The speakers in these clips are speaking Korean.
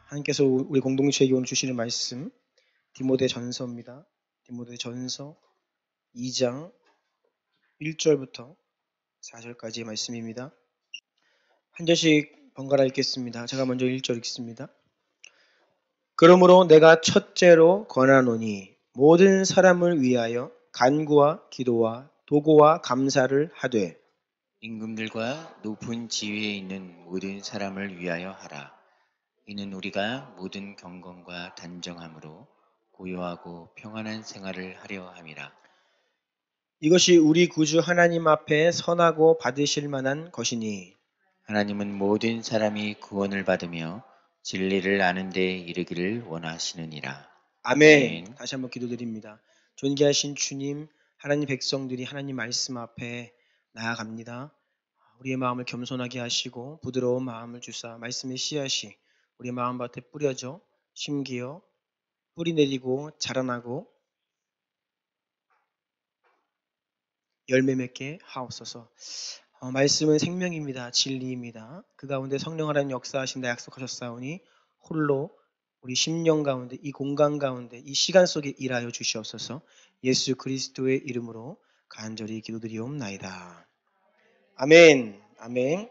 하나님께서 우리 공동체에게 오늘 주시는 말씀 디모데전서입니다. 디모데전서 2장 1절부터 4절까지의 말씀입니다. 한 절씩 번갈아 읽겠습니다. 제가 먼저 1절 읽습니다. 그러므로 내가 첫째로 권하노니 모든 사람을 위하여 간구와 기도와 도고와 감사를 하되 임금들과 높은 지위에 있는 모든 사람을 위하여 하라. 이는 우리가 모든 경건과 단정함으로 고요하고 평안한 생활을 하려 함이라. 이것이 우리 구주 하나님 앞에 선하고 받으실 만한 것이니 하나님은 모든 사람이 구원을 받으며 진리를 아는 데 이르기를 원하시느니라. 아멘. 다시 한번 기도드립니다. 존귀하신 주님, 하나님 백성들이 하나님 말씀 앞에 나아갑니다. 우리의 마음을 겸손하게 하시고 부드러운 마음을 주사 말씀의 씨앗이 우리의 마음밭에 뿌려져 심기어 뿌리 내리고 자라나고 열매 맺게 하옵소서. 말씀은 생명입니다. 진리입니다. 그 가운데 성령 하나님 역사하신다 약속하셨사오니 홀로 우리 심령 가운데 이 공간 가운데 이 시간 속에 일하여 주시옵소서. 예수 그리스도의 이름으로 간절히 기도드리옵나이다. 아멘. 아멘.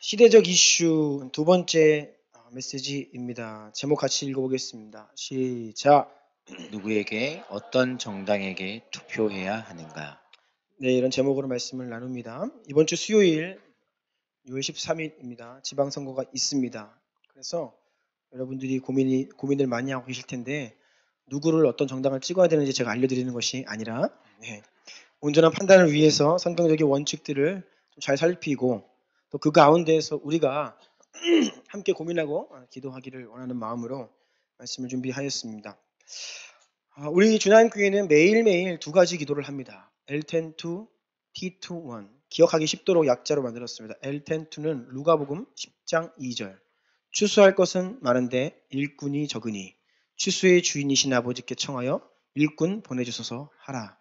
시대적 이슈 두 번째 메시지입니다. 제목 같이 읽어보겠습니다. 시작. 누구에게 어떤 정당에게 투표해야 하는가? 네, 이런 제목으로 말씀을 나눕니다. 이번 주 수요일 6월 13일입니다. 지방선거가 있습니다. 그래서 여러분들이 고민을 많이 하고 계실 텐데 누구를 어떤 정당을 찍어야 되는지 제가 알려드리는 것이 아니라 온전한 판단을 위해서 성경적인 원칙들을 좀 잘 살피고 또 그 가운데에서 우리가 함께 고민하고 기도하기를 원하는 마음으로 말씀을 준비하였습니다. 우리 주난교회는 매일매일 두 가지 기도를 합니다. L10-2, T2-1 기억하기 쉽도록 약자로 만들었습니다. L10-2는 루가복음 10장 2절 추수할 것은 많은데 일꾼이 적으니 추수의 주인이신 아버지께 청하여 일꾼 보내주소서 하라.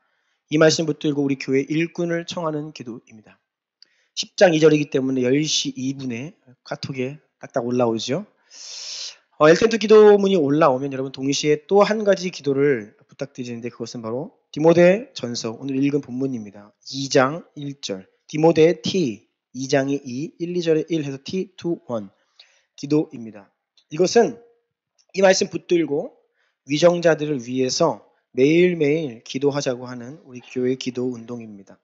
이 말씀 붙들고 우리 교회 일꾼을 청하는 기도입니다. 10장 2절이기 때문에 10시 2분에 카톡에 딱딱 올라오죠. L10-2 기도문이 올라오면 여러분 동시에 또 한 가지 기도를 부탁드리는데 그것은 바로 디모데 전서 오늘 읽은 본문입니다. 2장 1절 디모데 T 2장이 2, 1, 2절에 1 해서 T2-1 기도입니다. 이것은 이 말씀 붙들고 위정자들을 위해서 매일매일 기도하자고 하는 우리 교회 기도 운동입니다.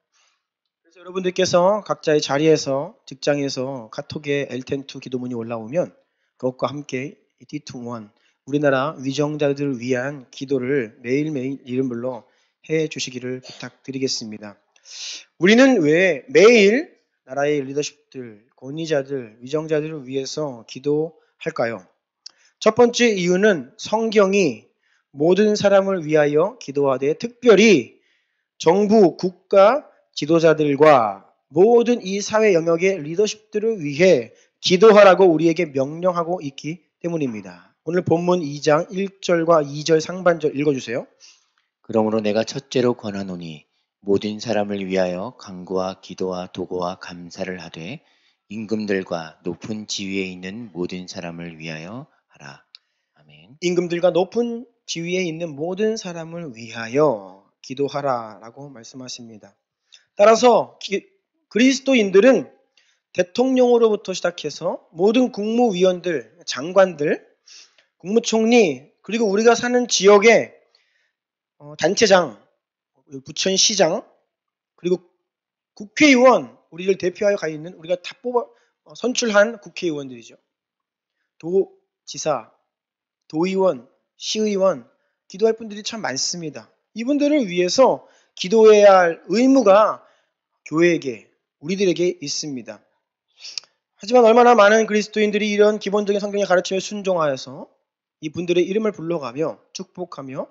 그래서 여러분들께서 각자의 자리에서 직장에서 카톡에 L10-2 기도문이 올라오면 그것과 함께 T2-1 우리나라 위정자들을 위한 기도를 매일매일 이름으로 해 주시기를 부탁드리겠습니다. 우리는 왜 매일 나라의 리더십들, 권위자들, 위정자들을 위해서 기도할까요? 첫 번째 이유는 성경이 모든 사람을 위하여 기도하되 특별히 정부, 국가, 지도자들과 모든 이 사회 영역의 리더십들을 위해 기도하라고 우리에게 명령하고 있기 때문입니다. 오늘 본문 2장 1절과 2절 상반절 읽어주세요. 그러므로 내가 첫째로 권하노니 모든 사람을 위하여 간구와 기도와 도고와 감사를 하되 임금들과 높은 지위에 있는 모든 사람을 위하여 하라. 아멘. 임금들과 높은 지위에 있는 모든 사람을 위하여 기도하라라고 말씀하십니다. 따라서 그리스도인들은 대통령으로부터 시작해서 모든 국무위원들, 장관들, 국무총리 그리고 우리가 사는 지역의 단체장, 부천시장 그리고 국회의원 우리를 대표하여 가 있는 우리가 다 선출한 국회의원들이죠. 도지사, 도의원, 시의원 기도할 분들이 참 많습니다. 이분들을 위해서 기도해야 할 의무가 교회에게 우리들에게 있습니다. 하지만 얼마나 많은 그리스도인들이 이런 기본적인 성경의 가르침에 순종하여서 이분들의 이름을 불러가며 축복하며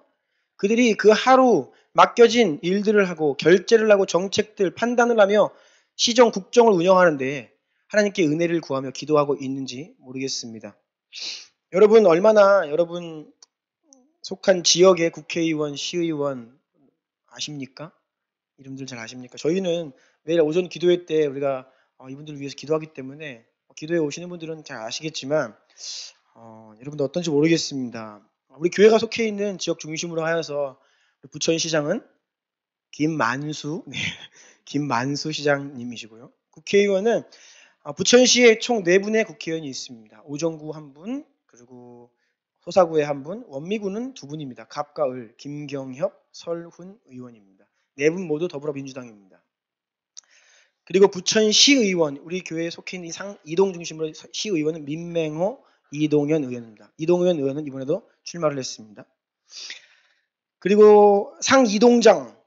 그들이 그 하루 맡겨진 일들을 하고 결제를 하고 정책들 판단을 하며 시정 국정을 운영하는데 하나님께 은혜를 구하며 기도하고 있는지 모르겠습니다. 여러분 얼마나 여러분 속한 지역의 국회의원, 시의원 아십니까? 이름들 잘 아십니까? 저희는 매일 오전 기도회 때 우리가 이분들을 위해서 기도하기 때문에 기도에 오시는 분들은 잘 아시겠지만 여러분들 어떤지 모르겠습니다. 우리 교회가 속해 있는 지역 중심으로 하여서 부천시장은 김만수, 네, 김만수 시장님이시고요. 국회의원은 부천시에 총 4분의 국회의원이 있습니다. 오정구 1분, 그리고 소사구에 1분, 원미구는 2분입니다. 갑과 을, 김경협, 설훈 의원입니다. 4분 모두 더불어민주당입니다. 그리고 부천시의원, 우리 교회에 속해 있는 이동 중심으로 시의원은 민맹호, 이동현 의원입니다. 이동현 의원은 이번에도 출마를 했습니다. 그리고 상이동장,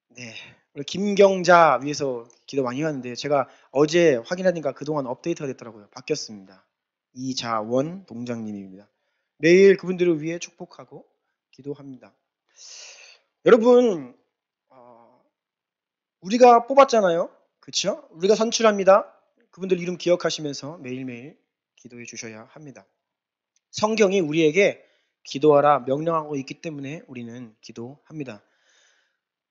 네, 우리 김경자 위해서 기도 많이 하는데 제가 어제 확인하니까 그동안 업데이트가 됐더라고요. 바뀌었습니다. 이자원 동장님입니다. 매일 그분들을 위해 축복하고 기도합니다. 여러분, 우리가 뽑았잖아요. 그렇죠? 우리가 선출합니다. 그분들 이름 기억하시면서 매일매일 기도해 주셔야 합니다. 성경이 우리에게 기도하라 명령하고 있기 때문에 우리는 기도합니다.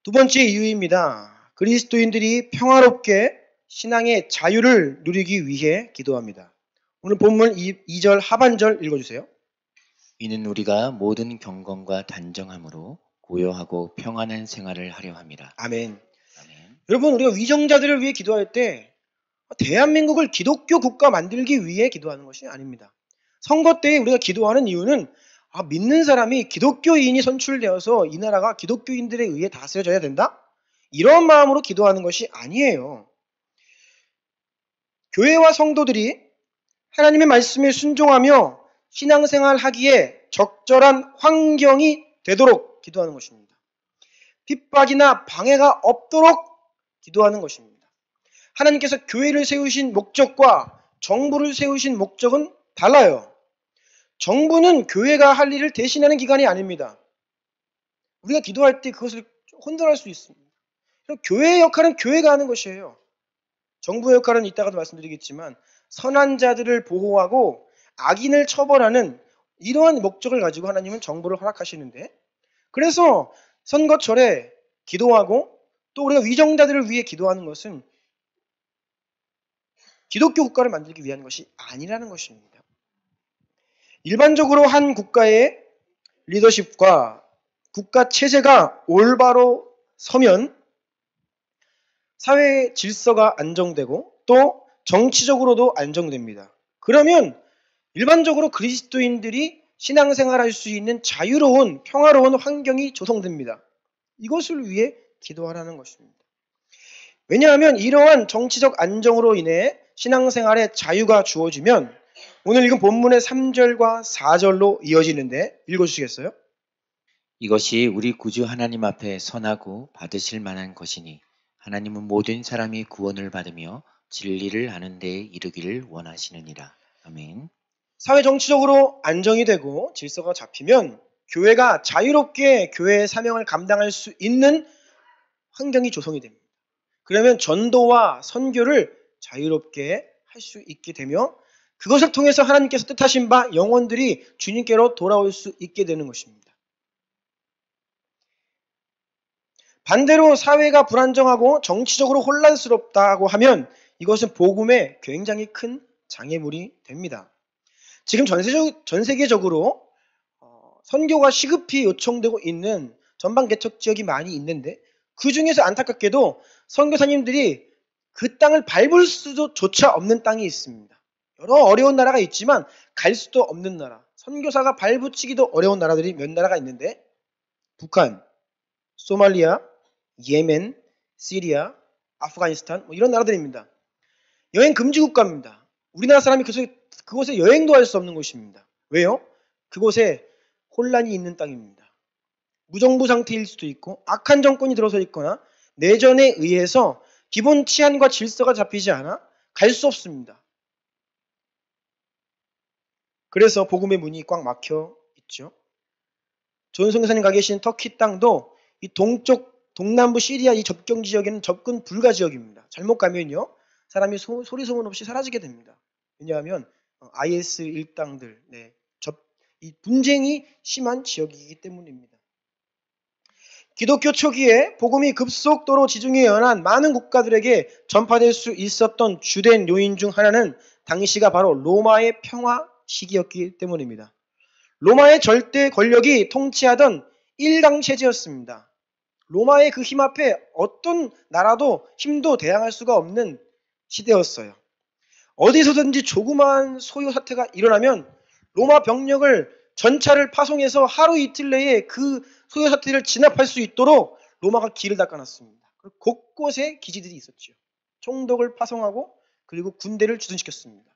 두 번째 이유입니다. 그리스도인들이 평화롭게 신앙의 자유를 누리기 위해 기도합니다. 오늘 본문 2절 하반절 읽어주세요. 이는 우리가 모든 경건과 단정함으로 고요하고 평안한 생활을 하려 함이라. 아멘. 아멘. 여러분, 우리가 위정자들을 위해 기도할 때 대한민국을 기독교 국가 만들기 위해 기도하는 것이 아닙니다. 선거 때에 우리가 기도하는 이유는 믿는 사람이 기독교인이 선출되어서 이 나라가 기독교인들에 의해 다스려져야 된다? 이런 마음으로 기도하는 것이 아니에요. 교회와 성도들이 하나님의 말씀에 순종하며 신앙생활 하기에 적절한 환경이 되도록 기도하는 것입니다. 핍박이나 방해가 없도록 기도하는 것입니다. 하나님께서 교회를 세우신 목적과 정부를 세우신 목적은 달라요. 정부는 교회가 할 일을 대신하는 기관이 아닙니다. 우리가 기도할 때 그것을 혼돈할 수 있습니다. 교회의 역할은 교회가 하는 것이에요. 정부의 역할은 이따가도 말씀드리겠지만 선한 자들을 보호하고 악인을 처벌하는 이러한 목적을 가지고 하나님은 정부를 허락하시는데, 그래서 선거철에 기도하고 또 우리가 위정자들을 위해 기도하는 것은 기독교 국가를 만들기 위한 것이 아니라는 것입니다. 일반적으로 한 국가의 리더십과 국가 체제가 올바로 서면 사회 질서가 안정되고 또 정치적으로도 안정됩니다. 그러면 일반적으로 그리스도인들이 신앙생활할 수 있는 자유로운 평화로운 환경이 조성됩니다. 이것을 위해 기도하라는 것입니다. 왜냐하면 이러한 정치적 안정으로 인해 신앙생활에 자유가 주어지면 오늘 읽은 본문의 3절과 4절로 이어지는데 읽어주시겠어요? 이것이 우리 구주 하나님 앞에 선하고 받으실 만한 것이니 하나님은 모든 사람이 구원을 받으며 진리를 아는 데에 이르기를 원하시느니라. 아멘. 사회 정치적으로 안정이 되고 질서가 잡히면 교회가 자유롭게 교회의 사명을 감당할 수 있는 환경이 조성이 됩니다. 그러면 전도와 선교를 자유롭게 할 수 있게 되며 그것을 통해서 하나님께서 뜻하신 바 영혼들이 주님께로 돌아올 수 있게 되는 것입니다. 반대로 사회가 불안정하고 정치적으로 혼란스럽다고 하면 이것은 복음에 굉장히 큰 장애물이 됩니다. 지금 전 세계적으로 선교가 시급히 요청되고 있는 전방 개척 지역이 많이 있는데 그 중에서 안타깝게도 선교사님들이 그 땅을 밟을 수조차 없는 땅이 있습니다. 여러 어려운 나라가 있지만 갈 수도 없는 나라, 선교사가 발붙이기도 어려운 나라들이 몇 나라가 있는데 북한, 소말리아, 예멘, 시리아, 아프가니스탄 이런 나라들입니다. 여행 금지 국가입니다. 우리나라 사람이 그곳에 여행도 할 수 없는 곳입니다. 왜요? 그곳에 혼란이 있는 땅입니다. 무정부 상태일 수도 있고 악한 정권이 들어서 있거나 내전에 의해서 기본 치안과 질서가 잡히지 않아 갈 수 없습니다. 그래서 복음의 문이 꽉 막혀 있죠. 좋은 선교사님 가 계신 터키 땅도 이 동남부 시리아 이 접경 지역에는 접근 불가 지역입니다. 잘못 가면요 사람이 소리 소문 없이 사라지게 됩니다. 왜냐하면 IS 일당들 이 분쟁이 심한 지역이기 때문입니다. 기독교 초기에 복음이 급속도로 지중해 연안 많은 국가들에게 전파될 수 있었던 주된 요인 중 하나는 당시가 바로 로마의 평화 시기였기 때문입니다. 로마의 절대 권력이 통치하던 일당 체제였습니다. 로마의 그 힘 앞에 어떤 나라도 힘도 대항할 수가 없는 시대였어요. 어디서든지 조그마한 소요 사태가 일어나면 로마 병력을 전차를 파송해서 하루 이틀 내에 그 소요 사태를 진압할 수 있도록 로마가 길을 닦아놨습니다. 곳곳에 기지들이 있었죠. 총독을 파송하고 그리고 군대를 주둔시켰습니다.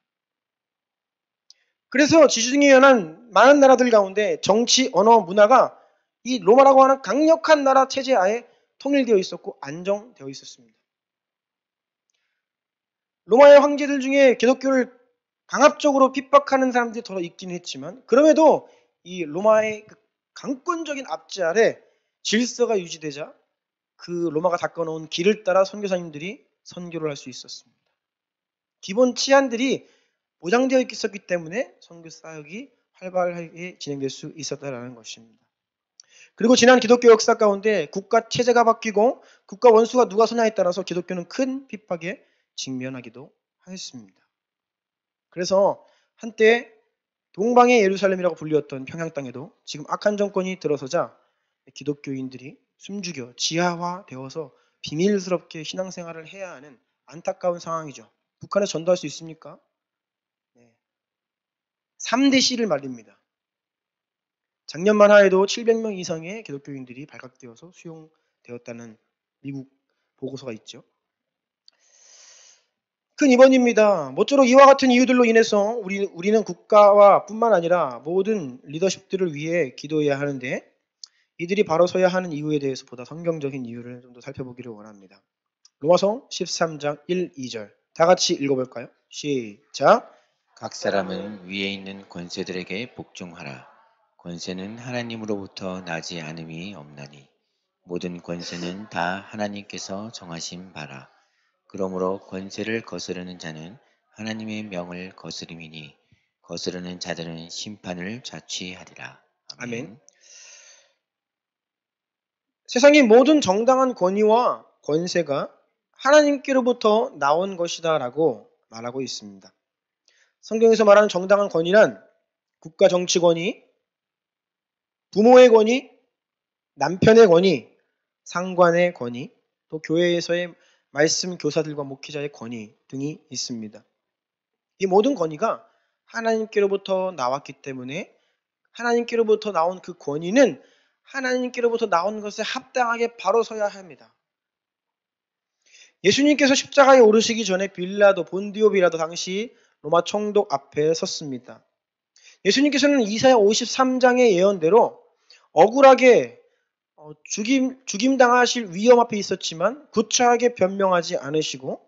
그래서 지중해 연안 많은 나라들 가운데 정치, 언어, 문화가 이 로마라고 하는 강력한 나라 체제 하에 통일되어 있었고 안정되어 있었습니다. 로마의 황제들 중에 기독교를 강압적으로 핍박하는 사람들이 더 있긴 했지만 그럼에도 이 로마의 그 강권적인 압제 아래 질서가 유지되자 그 로마가 닦아놓은 길을 따라 선교사님들이 선교를 할 수 있었습니다. 기본 치안들이 보장되어 있었기 때문에 선교 사역이 활발하게 진행될 수 있었다는 것입니다. 그리고 지난 기독교 역사 가운데 국가 체제가 바뀌고 국가 원수가 누가 서냐에 따라서 기독교는 큰 핍박에 직면하기도 하였습니다. 그래서 한때 동방의 예루살렘이라고 불렸던 평양 땅에도 지금 악한 정권이 들어서자 기독교인들이 숨죽여 지하화되어서 비밀스럽게 신앙생활을 해야 하는 안타까운 상황이죠. 북한에 전도할 수 있습니까? 3대 C를 말입니다. 작년만 하에도 700명 이상의 기독교인들이 발각되어서 수용되었다는 미국 보고서가 있죠. 큰 입원입니다. 모쪼록 이와 같은 이유들로 인해서 우리는 국가와 뿐만 아니라 모든 리더십들을 위해 기도해야 하는데 이들이 바로 서야 하는 이유에 대해서 보다 성경적인 이유를 좀 더 살펴보기를 원합니다. 로마서 13장 1, 2절 다 같이 읽어볼까요? 시작. 각 사람은 위에 있는 권세들에게 복종하라. 권세는 하나님으로부터 나지 않음이 없나니 모든 권세는 다 하나님께서 정하신 바라. 그러므로 권세를 거스르는 자는 하나님의 명을 거스림이니 거스르는 자들은 심판을 자취하리라. 아멘. 아멘. 세상의 모든 정당한 권위와 권세가 하나님께로부터 나온 것이다라고 말하고 있습니다. 성경에서 말하는 정당한 권위란 국가 정치 권위, 부모의 권위, 남편의 권위, 상관의 권위, 또 교회에서의 말씀 교사들과 목회자의 권위 등이 있습니다. 이 모든 권위가 하나님께로부터 나왔기 때문에 하나님께로부터 나온 그 권위는 하나님께로부터 나온 것에 합당하게 바로 서야 합니다. 예수님께서 십자가에 오르시기 전에 빌라도, 본디오 빌라도 당시 로마 총독 앞에 섰습니다. 예수님께서는 이사야 53장의 예언대로 억울하게 죽임당하실 위험 앞에 있었지만 구차하게 변명하지 않으시고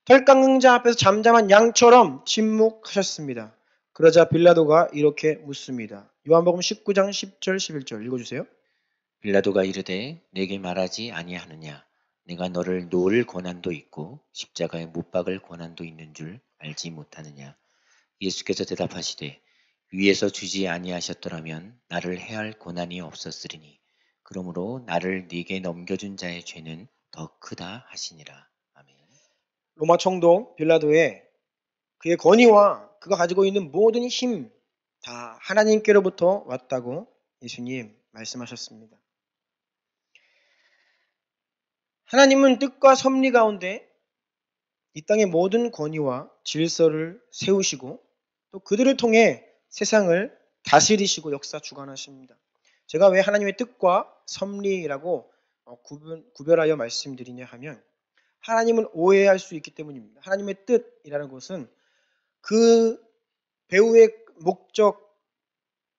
털깎는 앞에서 잠잠한 양처럼 침묵하셨습니다. 그러자 빌라도가 이렇게 묻습니다. 요한복음 19장 10절 11절 읽어주세요. 빌라도가 이르되 내게 말하지 아니하느냐 내가 너를 놓을 권한도 있고 십자가에 못 박을 권한도 있는 줄 알지 못하느냐. 예수께서 대답하시되 위에서 주지 아니하셨더라면 나를 해할 권한이 없었으리니 그러므로 나를 네게 넘겨준 자의 죄는 더 크다 하시니라. 아멘. 로마 총독 빌라도의 그의 권위와 그가 가지고 있는 모든 힘 다 하나님께로부터 왔다고 예수님 말씀하셨습니다. 하나님은 뜻과 섭리 가운데 이 땅의 모든 권위와 질서를 세우시고 또 그들을 통해 세상을 다스리시고 역사 주관하십니다. 제가 왜 하나님의 뜻과 섭리라고 구별하여 말씀드리냐 하면 하나님을 오해할 수 있기 때문입니다. 하나님의 뜻이라는 것은 그 배후의 목적,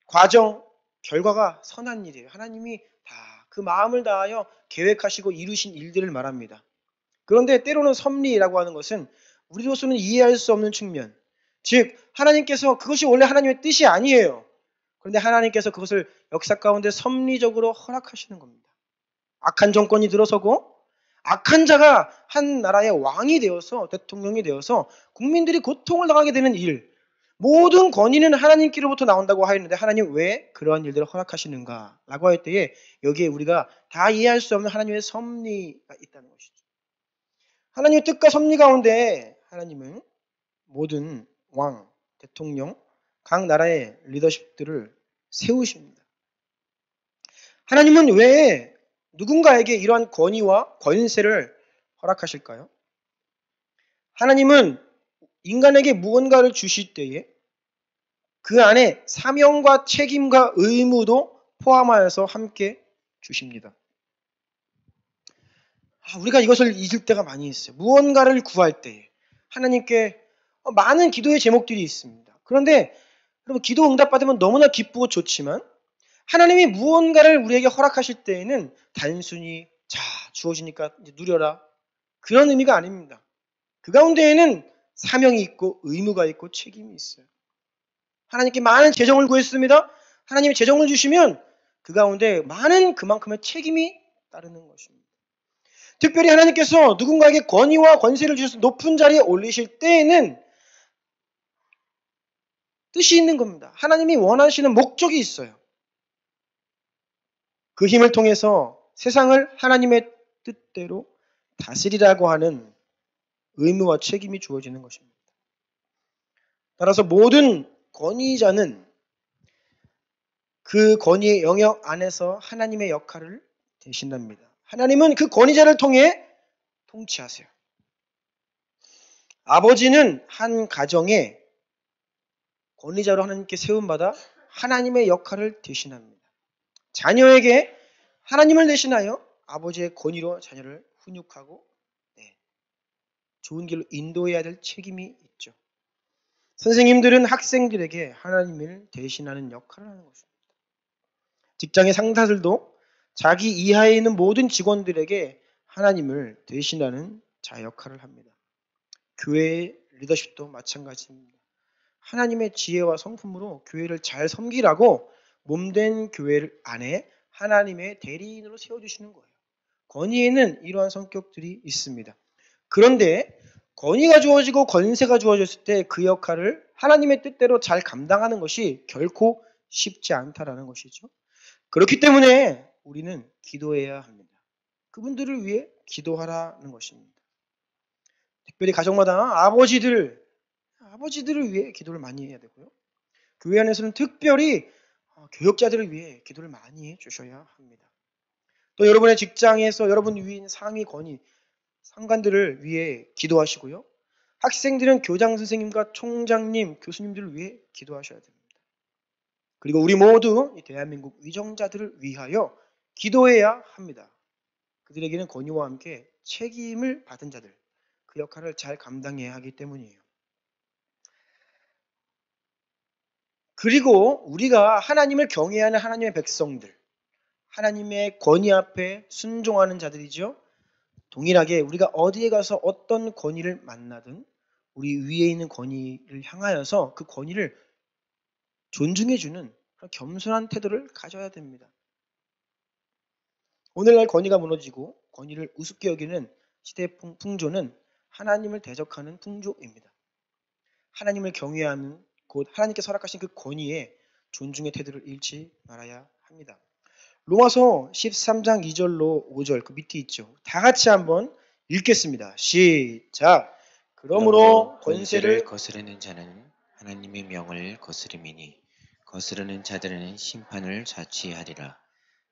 과정, 결과가 선한 일이에요. 하나님이 다 그 마음을 다하여 계획하시고 이루신 일들을 말합니다. 그런데 때로는 섭리라고 하는 것은 우리로서는 이해할 수 없는 측면, 즉 하나님께서 그것이 원래 하나님의 뜻이 아니에요. 그런데 하나님께서 그것을 역사 가운데 섭리적으로 허락하시는 겁니다. 악한 정권이 들어서고 악한 자가 한 나라의 왕이 되어서 대통령이 되어서 국민들이 고통을 당하게 되는 일, 모든 권위는 하나님께로부터 나온다고 하였는데 하나님 왜 그러한 일들을 허락하시는가? 라고 할 때에 여기에 우리가 다 이해할 수 없는 하나님의 섭리가 있다는 것이죠. 하나님의 뜻과 섭리 가운데 하나님은 모든 왕, 대통령, 각 나라의 리더십들을 세우십니다. 하나님은 왜 누군가에게 이러한 권위와 권세를 허락하실까요? 하나님은 인간에게 무언가를 주실 때에 그 안에 사명과 책임과 의무도 포함하여서 함께 주십니다. 우리가 이것을 잊을 때가 많이 있어요. 무언가를 구할 때에 하나님께 많은 기도의 제목들이 있습니다. 그런데 여러분 기도 응답받으면 너무나 기쁘고 좋지만 하나님이 무언가를 우리에게 허락하실 때에는 단순히 자 주어지니까 이제 누려라 그런 의미가 아닙니다. 그 가운데에는 사명이 있고 의무가 있고 책임이 있어요. 하나님께 많은 재정을 구했습니다. 하나님이 재정을 주시면 그 가운데 많은 그만큼의 책임이 따르는 것입니다. 특별히 하나님께서 누군가에게 권위와 권세를 주셔서 높은 자리에 올리실 때에는 뜻이 있는 겁니다. 하나님이 원하시는 목적이 있어요. 그 힘을 통해서 세상을 하나님의 뜻대로 다스리라고 하는 의무와 책임이 주어지는 것입니다. 따라서 모든 권위자는 그 권위의 영역 안에서 하나님의 역할을 대신합니다. 하나님은 그 권위자를 통해 통치하세요. 아버지는 한 가정에 권위자로 하나님께 세움받아 하나님의 역할을 대신합니다. 자녀에게 하나님을 대신하여 아버지의 권위로 자녀를 훈육하고 좋은 길로 인도해야 될 책임이 있죠. 선생님들은 학생들에게 하나님을 대신하는 역할을 하는 것입니다. 직장의 상사들도 자기 이하에 있는 모든 직원들에게 하나님을 대신하는 자 역할을 합니다. 교회의 리더십도 마찬가지입니다. 하나님의 지혜와 성품으로 교회를 잘 섬기라고 몸된 교회 안에 하나님의 대리인으로 세워주시는 거예요. 권위에는 이러한 성격들이 있습니다. 그런데 권위가 주어지고 권세가 주어졌을 때 그 역할을 하나님의 뜻대로 잘 감당하는 것이 결코 쉽지 않다라는 것이죠. 그렇기 때문에 우리는 기도해야 합니다. 그분들을 위해 기도하라는 것입니다. 특별히 가정마다 아버지들을 위해 기도를 많이 해야 되고요. 교회 안에서는 특별히 교역자들을 위해 기도를 많이 해 주셔야 합니다. 또 여러분의 직장에서 여러분 위인 상위 권위, 상관들을 위해 기도하시고요. 학생들은 교장 선생님과 총장님, 교수님들을 위해 기도하셔야 됩니다. 그리고 우리 모두 이 대한민국 위정자들을 위하여 기도해야 합니다. 그들에게는 권위와 함께 책임을 받은 자들, 그 역할을 잘 감당해야 하기 때문이에요. 그리고 우리가 하나님을 경외하는 하나님의 백성들, 하나님의 권위 앞에 순종하는 자들이죠. 동일하게 우리가 어디에 가서 어떤 권위를 만나든 우리 위에 있는 권위를 향하여서 그 권위를 존중해주는 그런 겸손한 태도를 가져야 됩니다. 오늘날 권위가 무너지고 권위를 우습게 여기는 시대의 풍조는 하나님을 대적하는 풍조입니다. 하나님을 경외하는 곧 하나님께서 허락하신 그 권위에 존중의 태도를 잃지 말아야 합니다. 로마서 13장 2절로 5절 그 밑에 있죠. 다 같이 한번 읽겠습니다. 시작. 그러므로 권세를 거스르는 자는 하나님의 명을 거스름이니 거스르는 자들은 심판을 자취하리라.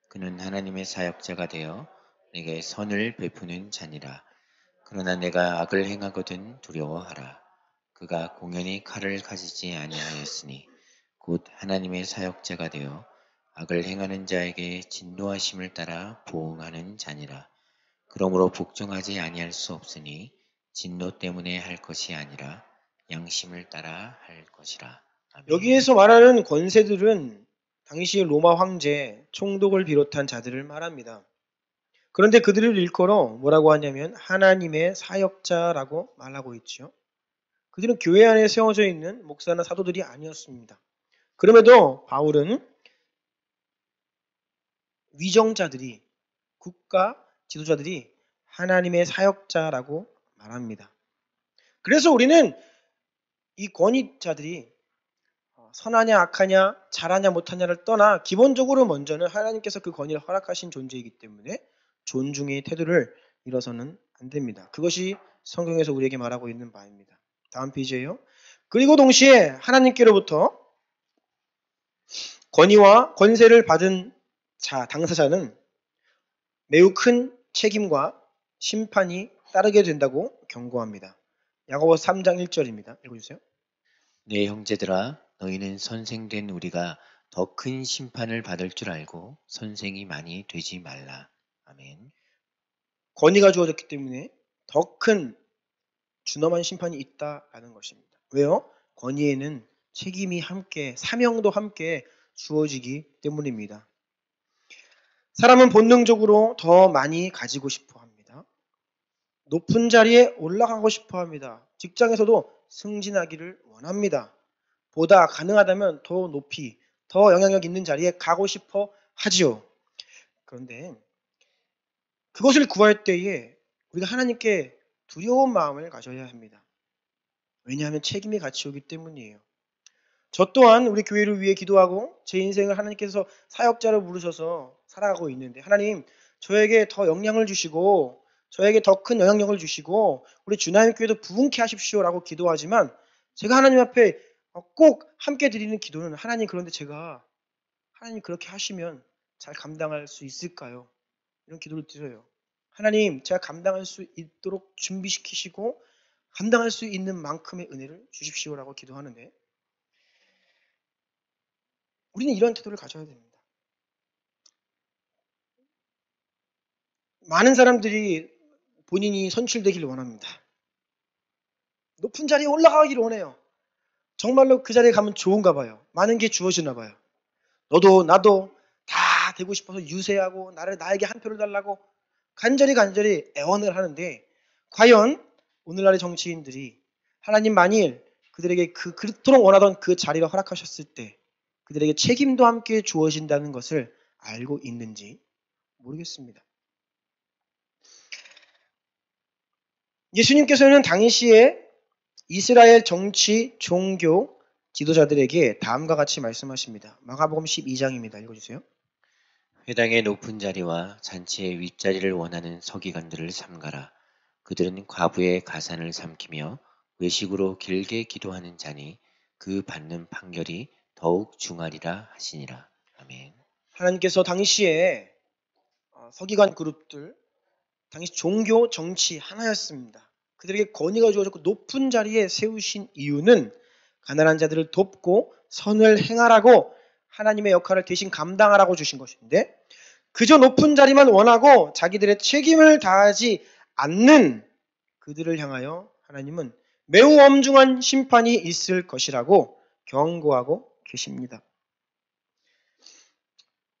그는 하나님의 사역자가 되어 내게 선을 베푸는 자니라. 그러나 내가 악을 행하거든 두려워하라. 그가 공연히 칼을 가지지 아니하였으니 곧 하나님의 사역자가 되어 악을 행하는 자에게 진노하심을 따라 보응하는 자니라. 그러므로 복종하지 아니할 수 없으니 진노 때문에 할 것이 아니라 양심을 따라 할 것이라. 아멘. 여기에서 말하는 권세들은 당시 로마 황제, 총독을 비롯한 자들을 말합니다. 그런데 그들을 일컬어 뭐라고 하냐면 하나님의 사역자라고 말하고 있죠. 그들은 교회 안에 세워져 있는 목사나 사도들이 아니었습니다. 그럼에도 바울은 위정자들이 국가 지도자들이 하나님의 사역자라고 말합니다. 그래서 우리는 이 권위자들이 선하냐 악하냐 잘하냐 못하냐를 떠나 기본적으로 먼저는 하나님께서 그 권위를 허락하신 존재이기 때문에 존중의 태도를 잃어서는 안 됩니다. 그것이 성경에서 우리에게 말하고 있는 바입니다. 다음 페이지예요. 그리고 동시에 하나님께로부터 권위와 권세를 받은 당사자는 매우 큰 책임과 심판이 따르게 된다고 경고합니다. 야고보서 3장 1절입니다. 읽어주세요. 내 형제들아 너희는 선생된 우리가 더 큰 심판을 받을 줄 알고 선생이 많이 되지 말라. 아멘. 권위가 주어졌기 때문에 더 큰 준엄한 심판이 있다라는 것입니다. 왜요? 권위에는 책임이 함께, 사명도 함께 주어지기 때문입니다. 사람은 본능적으로 더 많이 가지고 싶어 합니다. 높은 자리에 올라가고 싶어 합니다. 직장에서도 승진하기를 원합니다. 보다 가능하다면 더 높이, 더 영향력 있는 자리에 가고 싶어 하지요. 그런데 그것을 구할 때에 우리가 하나님께 두려운 마음을 가져야 합니다. 왜냐하면 책임이 같이 오기 때문이에요. 저 또한 우리 교회를 위해 기도하고 제 인생을 하나님께서 사역자로 부르셔서 살아가고 있는데 하나님 저에게 더 영향을 주시고 저에게 더 큰 영향력을 주시고 우리 주나님 교회도 부흥케 하십시오라고 기도하지만 제가 하나님 앞에 꼭 함께 드리는 기도는 하나님 그런데 제가 하나님 그렇게 하시면 잘 감당할 수 있을까요? 이런 기도를 드려요. 하나님 제가 감당할 수 있도록 준비시키시고 감당할 수 있는 만큼의 은혜를 주십시오라고 기도하는데 우리는 이런 태도를 가져야 됩니다. 많은 사람들이 본인이 선출되기를 원합니다. 높은 자리에 올라가기를 원해요. 정말로 그 자리에 가면 좋은가 봐요. 많은 게 주어지나 봐요. 너도 나도 다 되고 싶어서 유세하고 나에게 한 표를 달라고 간절히 애원을 하는데 과연 오늘날의 정치인들이 하나님 만일 그들에게 그토록 원하던 그 자리를 허락하셨을 때 그들에게 책임도 함께 주어진다는 것을 알고 있는지 모르겠습니다. 예수님께서는 당시에 이스라엘 정치, 종교 지도자들에게 다음과 같이 말씀하십니다. 마가복음 12장입니다. 읽어주세요. 회당의 높은 자리와 잔치의 윗자리를 원하는 서기관들을 삼가라. 그들은 과부의 가산을 삼키며 외식으로 길게 기도하는 자니 그 받는 판결이 더욱 중하리라 하시니라. 아멘. 하나님께서 당시에 서기관 그룹들, 당시 종교, 정치 하나였습니다. 그들에게 권위가 주어졌고 높은 자리에 세우신 이유는 가난한 자들을 돕고 선을 행하라고 하나님의 역할을 대신 감당하라고 주신 것인데 그저 높은 자리만 원하고 자기들의 책임을 다하지 않는 그들을 향하여 하나님은 매우 엄중한 심판이 있을 것이라고 경고하고 계십니다.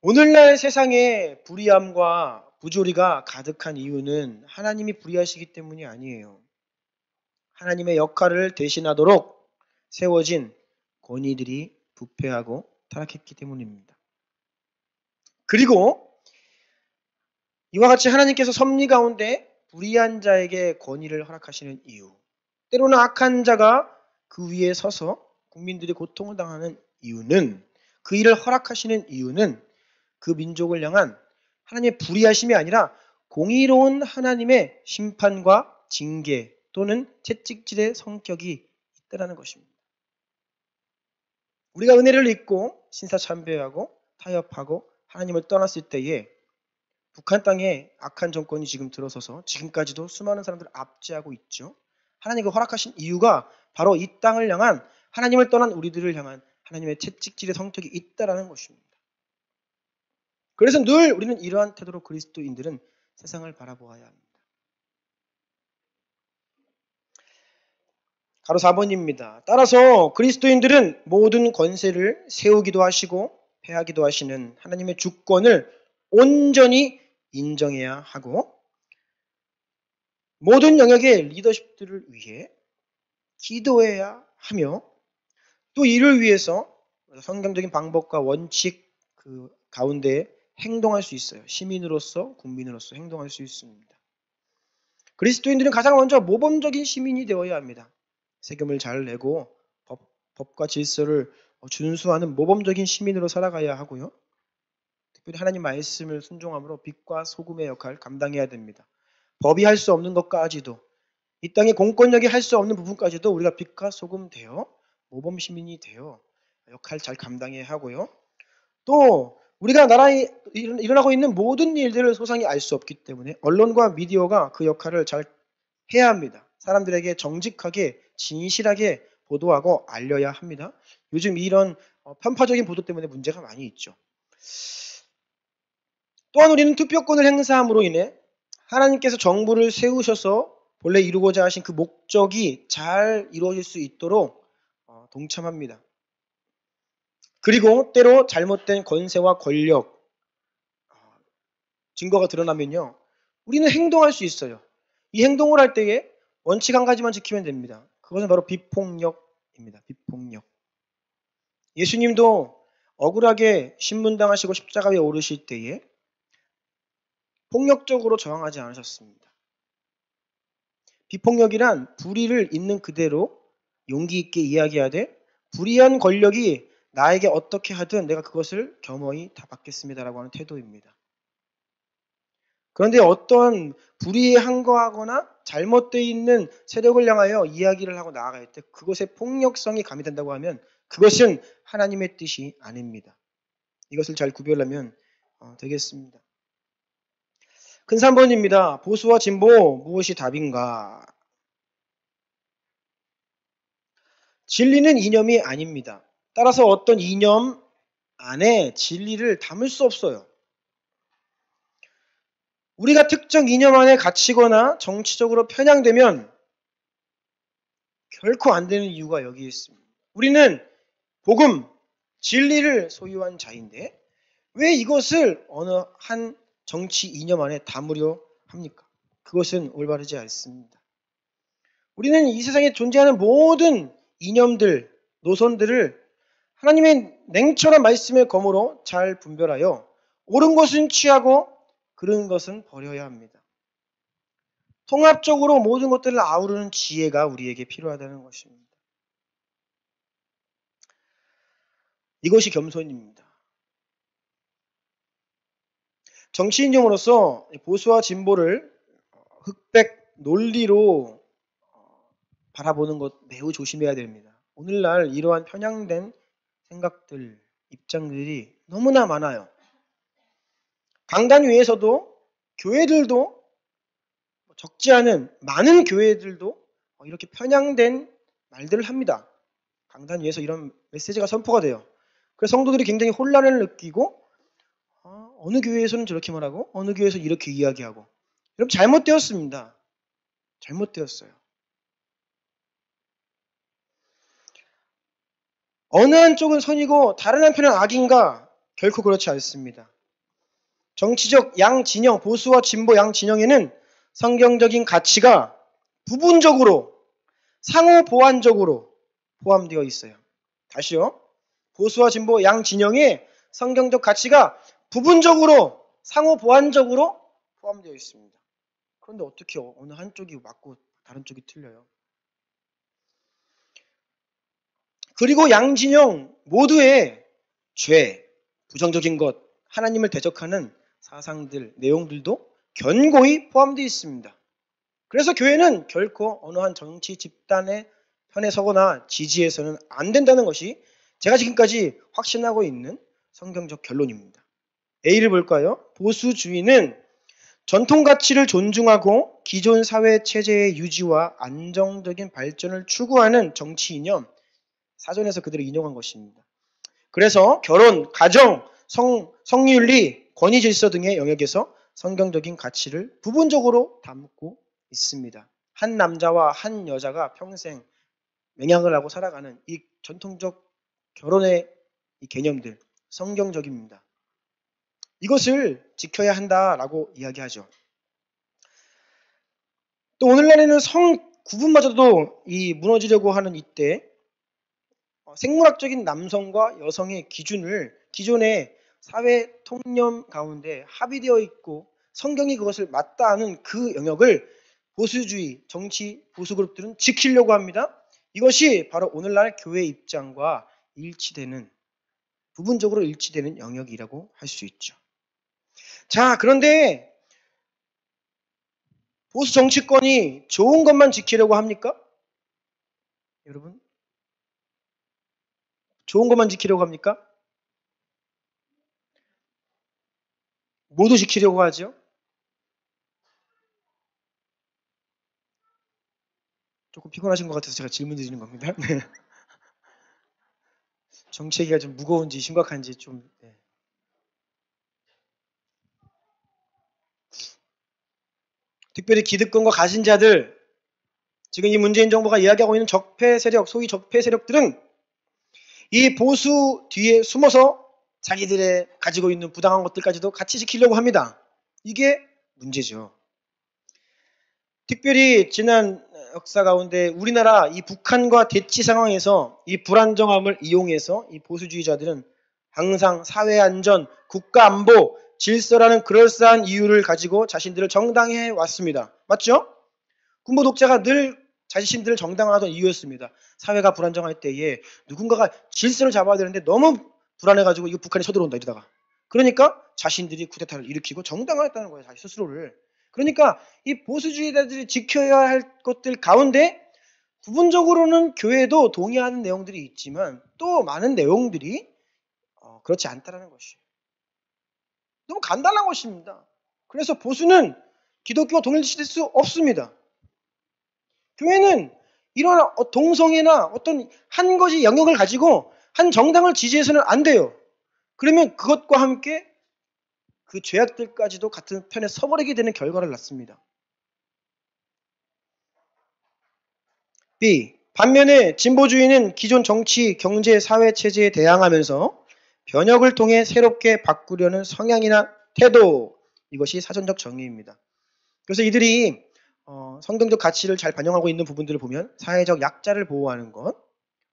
오늘날 세상에 불의함과 부조리가 가득한 이유는 하나님이 불의하시기 때문이 아니에요. 하나님의 역할을 대신하도록 세워진 권위들이 부패하고 타락했기 때문입니다. 그리고 이와 같이 하나님께서 섭리 가운데 불의한 자에게 권위를 허락하시는 이유, 때로는 악한 자가 그 위에 서서 국민들이 고통을 당하는 이유는 그 일을 허락하시는 이유는 그 민족을 향한 하나님의 불의하심이 아니라 공의로운 하나님의 심판과 징계 또는 채찍질의 성격이 있다는 것입니다. 우리가 은혜를 잊고 신사참배하고 타협하고 하나님을 떠났을 때에 북한 땅에 악한 정권이 지금 들어서서 지금까지도 수많은 사람들을 압제하고 있죠. 하나님이 허락하신 이유가 바로 이 땅을 향한 하나님을 떠난 우리들을 향한 하나님의 채찍질의 성격이 있다는 것입니다. 그래서 늘 우리는 이러한 태도로 그리스도인들은 세상을 바라보아야 합니다. 가로 4번입니다. 따라서 그리스도인들은 모든 권세를 세우기도 하시고 패하기도 하시는 하나님의 주권을 온전히 인정해야 하고 모든 영역의 리더십들을 위해 기도해야 하며 또 이를 위해서 성경적인 방법과 원칙 그 가운데 행동할 수 있어요. 시민으로서 국민으로서 행동할 수 있습니다. 그리스도인들은 가장 먼저 모범적인 시민이 되어야 합니다. 세금을 잘 내고 법과 질서를 준수하는 모범적인 시민으로 살아가야 하고요. 특별히 하나님 말씀을 순종함으로 빛과 소금의 역할을 감당해야 됩니다. 법이 할 수 없는 것까지도, 이 땅의 공권력이 할 수 없는 부분까지도 우리가 빛과 소금 되어 모범 시민이 되어 역할 잘 감당해야 하고요. 또 우리가 나라에 일어나고 있는 모든 일들을 소상히 알 수 없기 때문에 언론과 미디어가 그 역할을 잘 해야 합니다. 사람들에게 정직하게 진실하게 보도하고 알려야 합니다. 요즘 이런 편파적인 보도 때문에 문제가 많이 있죠. 또한 우리는 투표권을 행사함으로 인해 하나님께서 정부를 세우셔서 본래 이루고자 하신 그 목적이 잘 이루어질 수 있도록 동참합니다. 그리고 때로 잘못된 권세와 권력, 증거가 드러나면요, 우리는 행동할 수 있어요. 이 행동을 할 때에 원칙 한 가지만 지키면 됩니다. 그것은 바로 비폭력입니다. 비폭력. 예수님도 억울하게 신문당하시고 십자가에 오르실 때에 폭력적으로 저항하지 않으셨습니다. 비폭력이란 불의를 있는 그대로 용기 있게 이야기하되 불의한 권력이 나에게 어떻게 하든 내가 그것을 겸허히 다 받겠습니다라고 하는 태도입니다. 그런데 어떤 불의한 거하거나 잘못되어 있는 세력을 향하여 이야기를 하고 나아갈 때 그것에 폭력성이 가미된다고 하면 그것은 하나님의 뜻이 아닙니다. 이것을 잘 구별하면 되겠습니다. 큰 3번입니다. 보수와 진보 무엇이 답인가? 진리는 이념이 아닙니다. 따라서 어떤 이념 안에 진리를 담을 수 없어요. 우리가 특정 이념 안에 갇히거나 정치적으로 편향되면 결코 안 되는 이유가 여기 있습니다. 우리는 복음, 진리를 소유한 자인데 왜 이것을 어느 한 정치 이념 안에 담으려 합니까? 그것은 올바르지 않습니다. 우리는 이 세상에 존재하는 모든 이념들, 노선들을 하나님의 냉철한 말씀의 검으로 잘 분별하여 옳은 것은 취하고 그런 것은 버려야 합니다. 통합적으로 모든 것들을 아우르는 지혜가 우리에게 필요하다는 것입니다. 이것이 겸손입니다. 정치인으로서 보수와 진보를 흑백 논리로 바라보는 것 매우 조심해야 됩니다. 오늘날 이러한 편향된 생각들, 입장들이 너무나 많아요. 강단 위에서도 교회들도 적지 않은 많은 교회들도 이렇게 편향된 말들을 합니다. 강단 위에서 이런 메시지가 선포가 돼요. 그래서 성도들이 굉장히 혼란을 느끼고 어느 교회에서는 저렇게 말하고 어느 교회에서는 이렇게 이야기하고 여러분 잘못되었습니다. 잘못되었어요. 어느 한쪽은 선이고 다른 한편은 악인가? 결코 그렇지 않습니다. 정치적 양진영, 보수와 진보 양진영에는 성경적인 가치가 부분적으로 상호 보완적으로 포함되어 있어요. 다시요. 보수와 진보 양진영에 성경적 가치가 부분적으로 상호 보완적으로 포함되어 있습니다. 그런데 어떻게 어느 한쪽이 맞고 다른 쪽이 틀려요? 그리고 양진영 모두의 죄, 부정적인 것, 하나님을 대적하는 사상들, 내용들도 견고히 포함되어 있습니다. 그래서 교회는 결코 어느 한 정치 집단의 편에 서거나 지지해서는 안 된다는 것이 제가 지금까지 확신하고 있는 성경적 결론입니다. A를 볼까요? 보수주의는 전통 가치를 존중하고 기존 사회 체제의 유지와 안정적인 발전을 추구하는 정치 이념, 사전에서 그대로 인용한 것입니다. 그래서 결혼, 가정, 성윤리, 권위 질서 등의 영역에서 성경적인 가치를 부분적으로 담고 있습니다. 한 남자와 한 여자가 평생 맹약을 하고 살아가는 이 전통적 결혼의 이 개념들, 성경적입니다. 이것을 지켜야 한다라고 이야기하죠. 또 오늘날에는 성 구분마저도 이 무너지려고 하는 이때 생물학적인 남성과 여성의 기준을 기존의 사회 통념 가운데 합의되어 있고 성경이 그것을 맞다 하는 그 영역을 보수주의, 정치 보수 그룹들은 지키려고 합니다. 이것이 바로 오늘날 교회 입장과 일치되는, 부분적으로 일치되는 영역이라고 할 수 있죠. 자, 그런데 보수 정치권이 좋은 것만 지키려고 합니까? 여러분, 좋은 것만 지키려고 합니까? 모두 지키려고 하죠. 조금 피곤하신 것 같아서 제가 질문 드리는 겁니다. 네. 정치 얘기가 좀 무거운지 심각한지 좀. 네. 특별히 기득권과 가진 자들, 지금 이 문재인 정부가 이야기하고 있는 적폐 세력, 소위 적폐 세력들은 이 보수 뒤에 숨어서 자기들의 가지고 있는 부당한 것들까지도 같이 지키려고 합니다. 이게 문제죠. 특별히 지난 역사 가운데 우리나라 이 북한과 대치 상황에서 이 불안정함을 이용해서 이 보수주의자들은 항상 사회 안전, 국가 안보, 질서라는 그럴싸한 이유를 가지고 자신들을 정당해 왔습니다. 맞죠? 군부 독재가 늘 자신들을 정당화하던 이유였습니다. 사회가 불안정할 때에 누군가가 질서를 잡아야 되는데 너무 불안해가지고 이거 북한이 쳐들어온다 이러다가. 그러니까 자신들이 쿠데타를 일으키고 정당화했다는 거예요. 자기 스스로를. 그러니까 이 보수주의자들이 지켜야 할 것들 가운데 부분적으로는 교회도 동의하는 내용들이 있지만 또 많은 내용들이 그렇지 않다는 것이에요. 너무 간단한 것입니다. 그래서 보수는 기독교와 동일시될 수 없습니다. 교회는 이런 동성애나 어떤 한 것이 영역을 가지고 한 정당을 지지해서는 안 돼요. 그러면 그것과 함께 그 죄악들까지도 같은 편에 서버리게 되는 결과를 낳습니다. B. 반면에 진보주의는 기존 정치, 경제, 사회 체제에 대항하면서 변혁을 통해 새롭게 바꾸려는 성향이나 태도, 이것이 사전적 정의입니다. 그래서 이들이 성경적 가치를 잘 반영하고 있는 부분들을 보면 사회적 약자를 보호하는 것,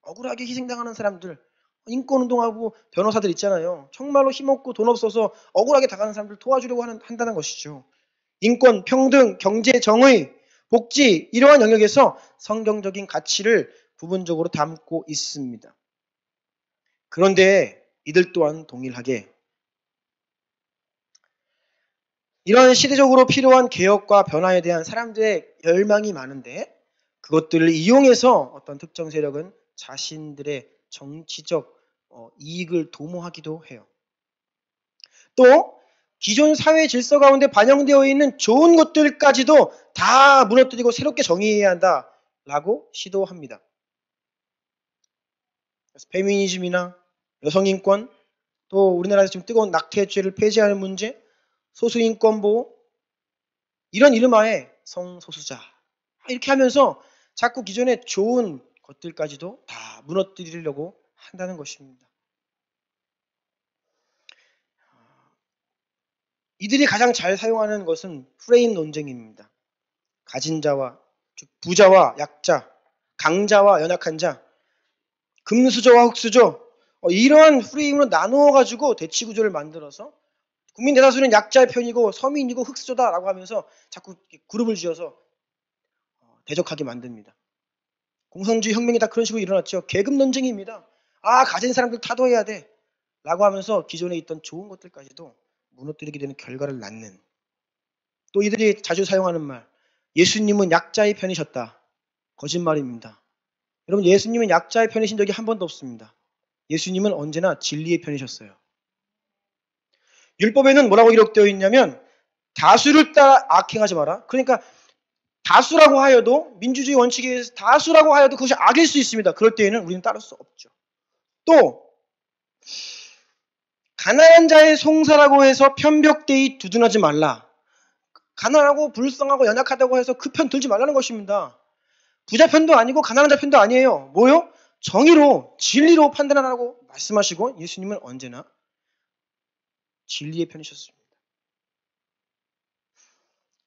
억울하게 희생당하는 사람들, 인권운동하고 변호사들 있잖아요. 정말로 힘없고 돈 없어서 억울하게 당하는 사람들 도와주려고 한다는 것이죠. 인권, 평등, 경제, 정의, 복지 이러한 영역에서 성경적인 가치를 부분적으로 담고 있습니다. 그런데 이들 또한 동일하게 이러한 시대적으로 필요한 개혁과 변화에 대한 사람들의 열망이 많은데 그것들을 이용해서 어떤 특정 세력은 자신들의 정치적 이익을 도모하기도 해요. 또 기존 사회 질서 가운데 반영되어 있는 좋은 것들까지도 다 무너뜨리고 새롭게 정의해야 한다라고 시도합니다. 그래서 페미니즘이나 여성인권, 또 우리나라에서 지금 뜨거운 낙태죄를 폐지하는 문제, 소수인권 보호, 이런 이름하에 성소수자 이렇게 하면서 자꾸 기존의 좋은 것들까지도 다 무너뜨리려고 한다는 것입니다. 이들이 가장 잘 사용하는 것은 프레임 논쟁입니다. 가진 자와 즉 부자와 약자, 강자와 연약한 자, 금수저와 흑수저 이러한 프레임으로 나누어 가지고 대치 구조를 만들어서 국민 대다수는 약자의 편이고 서민이고 흑수저다라고 하면서 자꾸 그룹을 지어서 대적하게 만듭니다. 공산주의 혁명이 다 그런 식으로 일어났죠. 계급 논쟁입니다. 가진 사람들 타도해야 돼 라고 하면서 기존에 있던 좋은 것들까지도 무너뜨리게 되는 결과를 낳는, 또 이들이 자주 사용하는 말, 예수님은 약자의 편이셨다. 거짓말입니다. 여러분, 예수님은 약자의 편이신 적이 한 번도 없습니다. 예수님은 언제나 진리의 편이셨어요. 율법에는 뭐라고 기록되어 있냐면 다수를 따라 악행하지 마라. 그러니까 다수라고 하여도 민주주의 원칙에 의해서 다수라고 하여도 그것이 악일 수 있습니다. 그럴 때에는 우리는 따를 수 없죠. 또 가난한 자의 송사라고 해서 편벽되이 두둔하지 말라. 가난하고 불쌍하고 연약하다고 해서 그 편 들지 말라는 것입니다. 부자 편도 아니고 가난한 자 편도 아니에요. 뭐요? 정의로 진리로 판단하라고 말씀하시고 예수님은 언제나 진리의 편이셨습니다.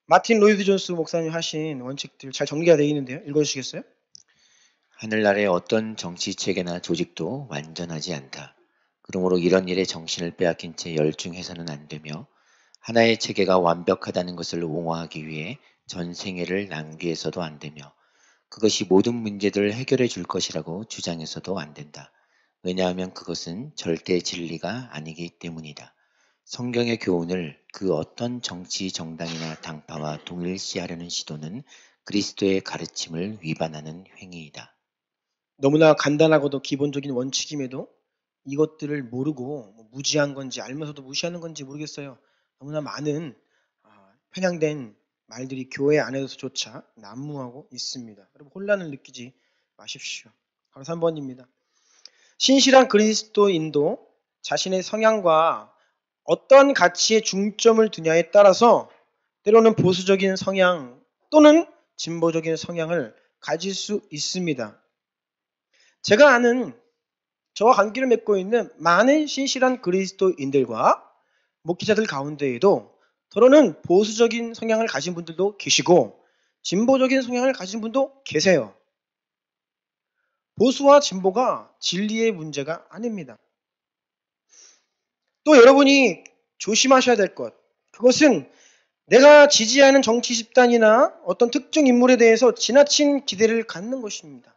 마틴 로이드 존스 목사님 하신 원칙들 잘 정리가 되어 있는데요. 읽어주시겠어요? 하늘나라의 어떤 정치체계나 조직도 완전하지 않다. 그러므로 이런 일에 정신을 빼앗긴 채 열중해서는 안 되며 하나의 체계가 완벽하다는 것을 옹호하기 위해 전 생애를 낭비해서도 안 되며 그것이 모든 문제들을 해결해 줄 것이라고 주장해서도 안 된다. 왜냐하면 그것은 절대 진리가 아니기 때문이다. 성경의 교훈을 그 어떤 정치 정당이나 당파와 동일시하려는 시도는 그리스도의 가르침을 위반하는 행위이다. 너무나 간단하고도 기본적인 원칙임에도 이것들을 모르고 무지한 건지 알면서도 무시하는 건지 모르겠어요. 너무나 많은 편향된 말들이 교회 안에서조차 난무하고 있습니다. 여러분 혼란을 느끼지 마십시오. 바로 3번입니다. 신실한 그리스도인도 자신의 성향과 어떤 가치에 중점을 두냐에 따라서 때로는 보수적인 성향 또는 진보적인 성향을 가질 수 있습니다. 제가 아는 저와 관계를 맺고 있는 많은 신실한 그리스도인들과 목회자들 가운데에도 때로는 보수적인 성향을 가진 분들도 계시고 진보적인 성향을 가진 분도 계세요. 보수와 진보가 진리의 문제가 아닙니다. 또 여러분이 조심하셔야 될 것, 그것은 내가 지지하는 정치 집단이나 어떤 특정 인물에 대해서 지나친 기대를 갖는 것입니다.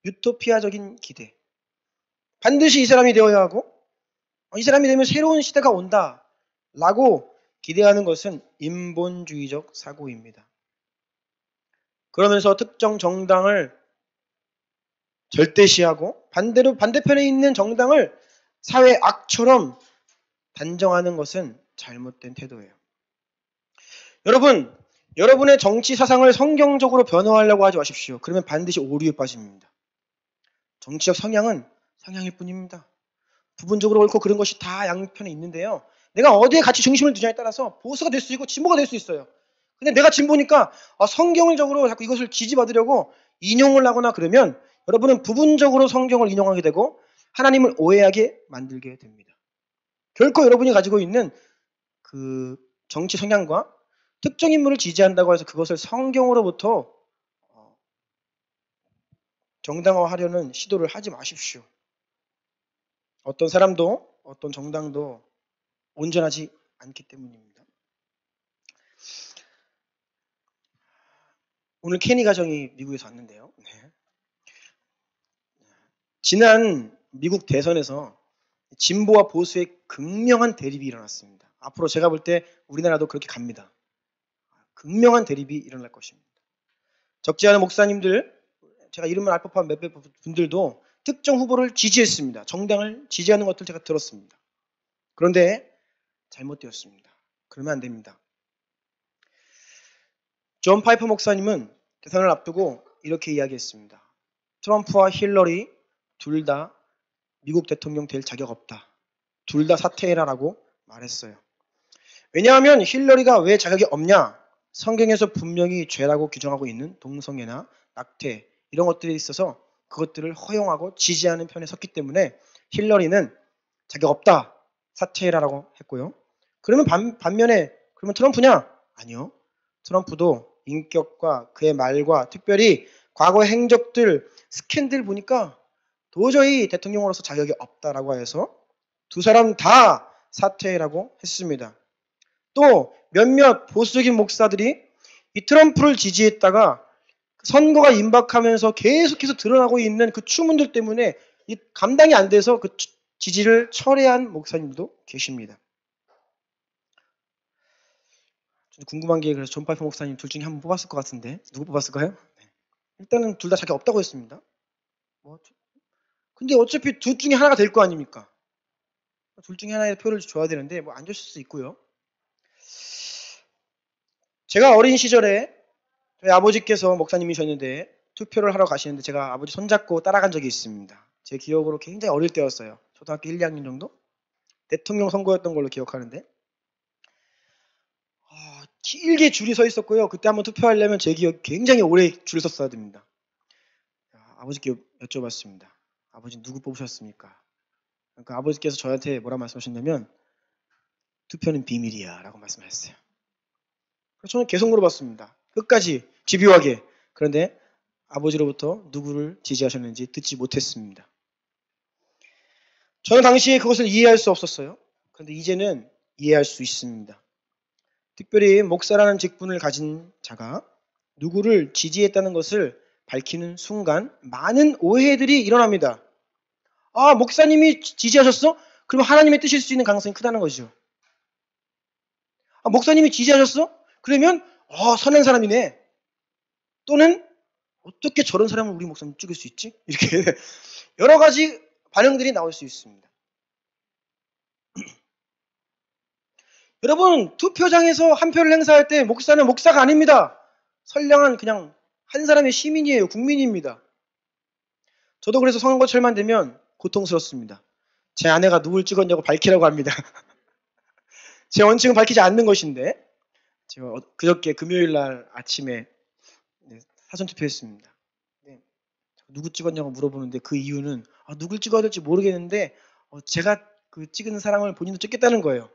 유토피아적인 기대. 반드시 이 사람이 되어야 하고 이 사람이 되면 새로운 시대가 온다 라고 기대하는 것은 인본주의적 사고입니다. 그러면서 특정 정당을 절대시하고 반대로 반대편에 있는 정당을 사회 악처럼 단정하는 것은 잘못된 태도예요. 여러분, 여러분의 정치 사상을 성경적으로 변화하려고 하지 마십시오. 그러면 반드시 오류에 빠집니다. 정치적 성향은 성향일 뿐입니다. 부분적으로 옳고 그런 것이 다 양편에 있는데요. 내가 어디에 같이 중심을 두냐에 따라서 보수가 될 수 있고 진보가 될 수 있어요. 근데 내가 진보니까 성경적으로 자꾸 이것을 지지받으려고 인용을 하거나 그러면 여러분은 부분적으로 성경을 인용하게 되고 하나님을 오해하게 만들게 됩니다. 결코 여러분이 가지고 있는 그 정치 성향과 특정 인물을 지지한다고 해서 그것을 성경으로부터 정당화하려는 시도를 하지 마십시오. 어떤 사람도 어떤 정당도 온전하지 않기 때문입니다. 오늘 케니 가정이 미국에서 왔는데요. 네. 지난 미국 대선에서 진보와 보수의 극명한 대립이 일어났습니다. 앞으로 제가 볼 때 우리나라도 그렇게 갑니다. 극명한 대립이 일어날 것입니다. 적지 않은 목사님들, 제가 이름을 알 법한 몇몇 분들도 특정 후보를 지지했습니다. 정당을 지지하는 것들 제가 들었습니다. 그런데 잘못되었습니다. 그러면 안 됩니다. 존 파이퍼 목사님은 대선을 앞두고 이렇게 이야기했습니다. 트럼프와 힐러리 둘 다 미국 대통령 될 자격 없다. 둘 다 사퇴해라라고 말했어요. 왜냐하면 힐러리가 왜 자격이 없냐? 성경에서 분명히 죄라고 규정하고 있는 동성애나 낙태 이런 것들이 있어서 그것들을 허용하고 지지하는 편에 섰기 때문에 힐러리는 자격 없다. 사퇴해라라고 했고요. 그러면 반면에 그러면 트럼프냐? 아니요. 트럼프도 인격과 그의 말과 특별히 과거 행적들, 스캔들 보니까 도저히 대통령으로서 자격이 없다라고 해서 두 사람 다 사퇴라고 했습니다. 또 몇몇 보수적인 목사들이 이 트럼프를 지지했다가 선거가 임박하면서 계속해서 드러나고 있는 그 추문들 때문에 이 감당이 안 돼서 그 지지를 철회한 목사님도 계십니다. 궁금한 게 그래서 존 파이퍼 목사님 둘 중에 한 분 뽑았을 것 같은데 누구 뽑았을까요? 네. 일단은 둘 다 자격 없다고 했습니다. 근데 어차피 둘 중에 하나가 될 거 아닙니까? 둘 중에 하나의 표를 줘야 되는데 안 줬을 수 있고요. 제가 어린 시절에 저희 아버지께서 목사님이셨는데 투표를 하러 가시는데 제가 아버지 손잡고 따라간 적이 있습니다. 제 기억으로 굉장히 어릴 때였어요. 초등학교 1, 2학년 정도? 대통령 선거였던 걸로 기억하는데 길게 줄이 서 있었고요. 그때 한번 투표하려면 제 기억 굉장히 오래 줄 섰어야 됩니다. 아버지께 여쭤봤습니다. 아버지 누구 뽑으셨습니까? 그러니까 아버지께서 저한테 뭐라 말씀하셨냐면 투표는 비밀이야 라고 말씀하셨어요. 그래서 저는 계속 물어봤습니다. 끝까지 집요하게. 그런데 아버지로부터 누구를 지지하셨는지 듣지 못했습니다. 저는 당시에 그것을 이해할 수 없었어요. 그런데 이제는 이해할 수 있습니다. 특별히 목사라는 직분을 가진 자가 누구를 지지했다는 것을 밝히는 순간 많은 오해들이 일어납니다. 아, 목사님이 지지하셨어? 그러면 하나님의 뜻일 수 있는 가능성이 크다는 거죠. 아, 목사님이 지지하셨어? 그러면 선한 사람이네. 또는 어떻게 저런 사람을 우리 목사님 찍을 수 있지? 이렇게 여러 가지 반응들이 나올 수 있습니다. 여러분, 투표장에서 한 표를 행사할 때 목사는 목사가 아닙니다. 선량한 그냥 한 사람의 시민이에요. 국민입니다. 저도 그래서 선거철만 되면 고통스럽습니다. 제 아내가 누굴 찍었냐고 밝히라고 합니다. 제 원칙은 밝히지 않는 것인데 제가 그저께 금요일 날 아침에 사전투표했습니다. 누구 찍었냐고 물어보는데 그 이유는 누굴 찍어야 될지 모르겠는데 제가 그 찍은 사람을 본인도 찍겠다는 거예요.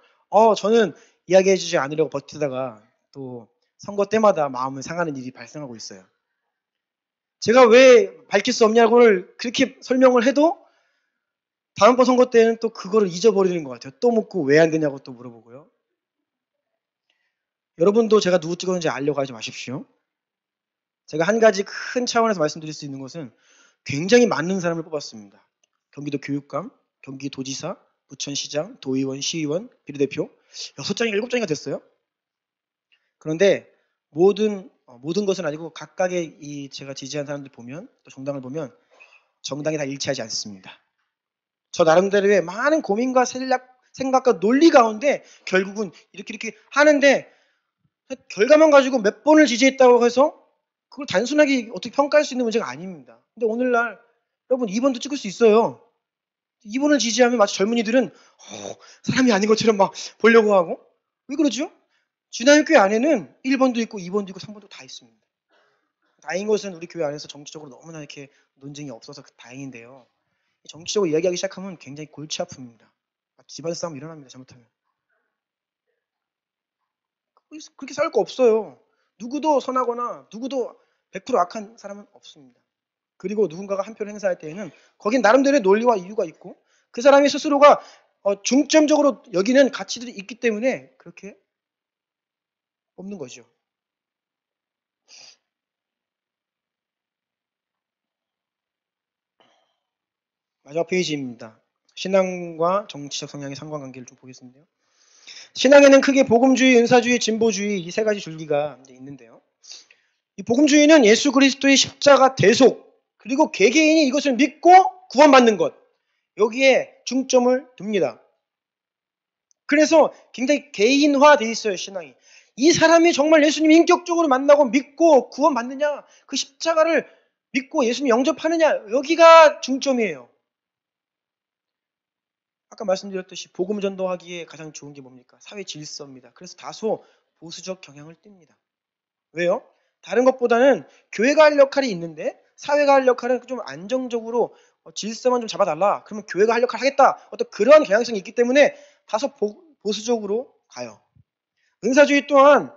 저는 이야기해주지 않으려고 버티다가 또 선거 때마다 마음을 상하는 일이 발생하고 있어요. 제가 왜 밝힐 수 없냐고를 그렇게 설명을 해도 다음번 선거 때는 또 그거를 잊어버리는 것 같아요. 또 묻고 왜 안 되냐고 또 물어보고요. 여러분도 제가 누구 찍었는지 알려고 하지 마십시오. 제가 한 가지 큰 차원에서 말씀드릴 수 있는 것은 굉장히 많은 사람을 뽑았습니다. 경기도 교육감, 경기도지사, 부천시장, 도의원, 시의원, 비례대표 6장이 7장이가 됐어요. 그런데 모든 것은 아니고 각각의 제가 지지한 사람들 보면 또 정당을 보면 정당이 다 일치하지 않습니다. 저 나름대로의 많은 고민과 생각과 논리 가운데 결국은 이렇게 하는데 결과만 가지고 몇 번을 지지했다고 해서 그걸 단순하게 어떻게 평가할 수 있는 문제가 아닙니다. 근데 오늘날 여러분 2번도 찍을 수 있어요. 2번을 지지하면 마치 젊은이들은 사람이 아닌 것처럼 막 보려고 하고 왜 그러죠? 주나일교회 안에는 1번도 있고 2번도 있고 3번도 다 있습니다. 다행인 것은 우리 교회 안에서 정치적으로 너무나 이렇게 논쟁이 없어서 다행인데요. 정치적으로 이야기하기 시작하면 굉장히 골치 아픕니다. 집안 싸움 일어납니다. 잘못하면. 그렇게 싸울 거 없어요. 누구도 선하거나 누구도 100% 악한 사람은 없습니다. 그리고 누군가가 한 표를 행사할 때에는 거긴 나름대로의 논리와 이유가 있고 그 사람이 스스로가 중점적으로 여기는 가치들이 있기 때문에 그렇게 뽑는 거죠. 마지막 페이지입니다. 신앙과 정치적 성향의 상관관계를 좀 보겠는데요. 신앙에는 크게 복음주의, 은사주의, 진보주의 이 세 가지 줄기가 있는데요. 이 복음주의는 예수 그리스도의 십자가 대속 그리고 개개인이 이것을 믿고 구원받는 것 여기에 중점을 둡니다. 그래서 굉장히 개인화되어 있어요. 신앙이. 이 사람이 정말 예수님 인격적으로 만나고 믿고 구원받느냐 그 십자가를 믿고 예수님 영접하느냐 여기가 중점이에요. 아까 말씀드렸듯이 복음 전도하기에 가장 좋은 게 뭡니까? 사회 질서입니다. 그래서 다소 보수적 경향을 띱니다. 왜요? 다른 것보다는 교회가 할 역할이 있는데 사회가 할 역할은 좀 안정적으로 질서만 좀 잡아달라. 그러면 교회가 할 역할을 하겠다. 어떤 그러한 경향성이 있기 때문에 다소 보수적으로 가요. 은사주의 또한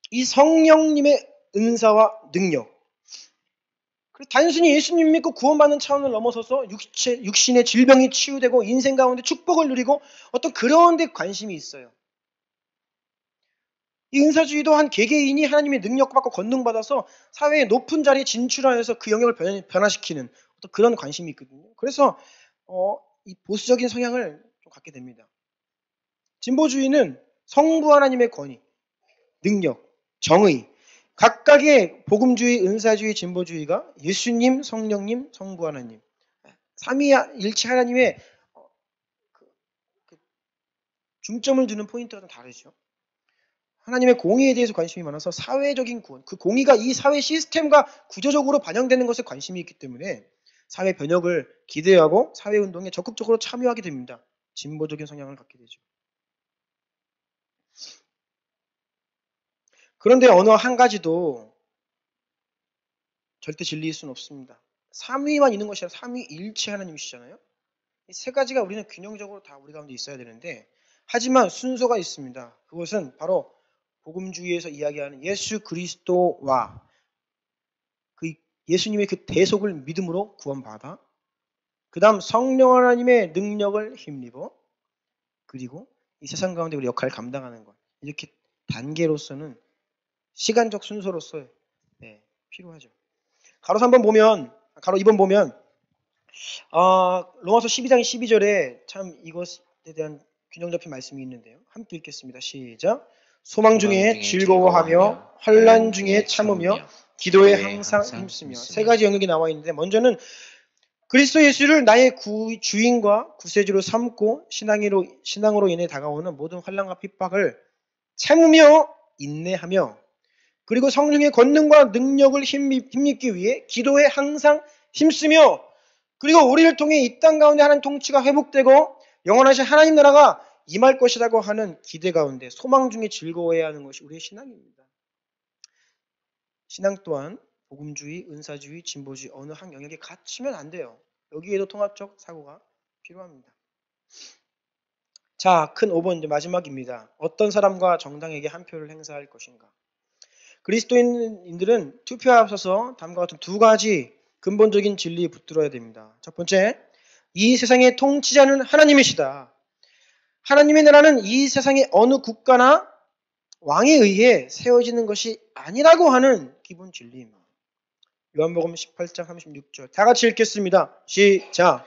이 성령님의 은사와 능력 단순히 예수님 믿고 구원받는 차원을 넘어서서 육신의 질병이 치유되고 인생 가운데 축복을 누리고 어떤 그런 데 관심이 있어요. 이 은사주의도 한 개개인이 하나님의 능력 받고 권능받아서 사회의 높은 자리에 진출하여서 그 영역을 변화시키는 어떤 그런 관심이 있거든요. 그래서 이 보수적인 성향을 좀 갖게 됩니다. 진보주의는 성부 하나님의 권위, 능력, 정의 각각의 복음주의, 은사주의, 진보주의가 예수님, 성령님, 성부 하나님 삼위일체 하나님의 중점을 두는 포인트가 좀 다르죠. 하나님의 공의에 대해서 관심이 많아서 사회적인 구원, 그 공의가 이 사회 시스템과 구조적으로 반영되는 것에 관심이 있기 때문에 사회 변혁을 기대하고 사회운동에 적극적으로 참여하게 됩니다. 진보적인 성향을 갖게 되죠. 그런데 어느 한 가지도 절대 진리일 수는 없습니다. 삼위만 있는 것이 아니라 삼위일체 하나님이시잖아요. 이 세 가지가 우리는 균형적으로 다 우리 가운데 있어야 되는데 하지만 순서가 있습니다. 그것은 바로 복음주의에서 이야기하는 예수 그리스도와 그 예수님의 그 대속을 믿음으로 구원받아 그 다음 성령 하나님의 능력을 힘입어 그리고 이 세상 가운데 우리 역할을 감당하는 것 이렇게 단계로서는 시간적 순서로서 필요하죠. 가로 2번 보면 로마서 12장 12절에 참 이것에 대한 균형 잡힌 말씀이 있는데요. 함께 읽겠습니다. 시작. 소망 중에 즐거워하며 환난 중에 참으며 기도에 항상 힘쓰며. 세 가지 영역이 나와 있는데 먼저는 그리스도 예수를 나의 주인과 구세주로 삼고 신앙으로 인해 다가오는 모든 환난과 핍박을 참으며 인내하며 그리고 성령의 권능과 능력을 힘입기 위해 기도에 항상 힘쓰며 그리고 우리를 통해 이 땅 가운데 하나님 통치가 회복되고 영원하신 하나님 나라가 임할 것이라고 하는 기대 가운데 소망 중에 즐거워해야 하는 것이 우리의 신앙입니다. 신앙 또한 복음주의, 은사주의, 진보주의 어느 한 영역에 갇히면 안 돼요. 여기에도 통합적 사고가 필요합니다. 자, 큰 5번 이제 마지막입니다. 어떤 사람과 정당에게 한 표를 행사할 것인가? 그리스도인들은 투표에 앞서서 다음과 같은 두 가지 근본적인 진리에 붙들어야 됩니다. 첫 번째, 이 세상의 통치자는 하나님이시다. 하나님의 나라는 이 세상의 어느 국가나 왕에 의해 세워지는 것이 아니라고 하는 기본 진리입니다. 요한복음 18장 36절 다 같이 읽겠습니다. 시작.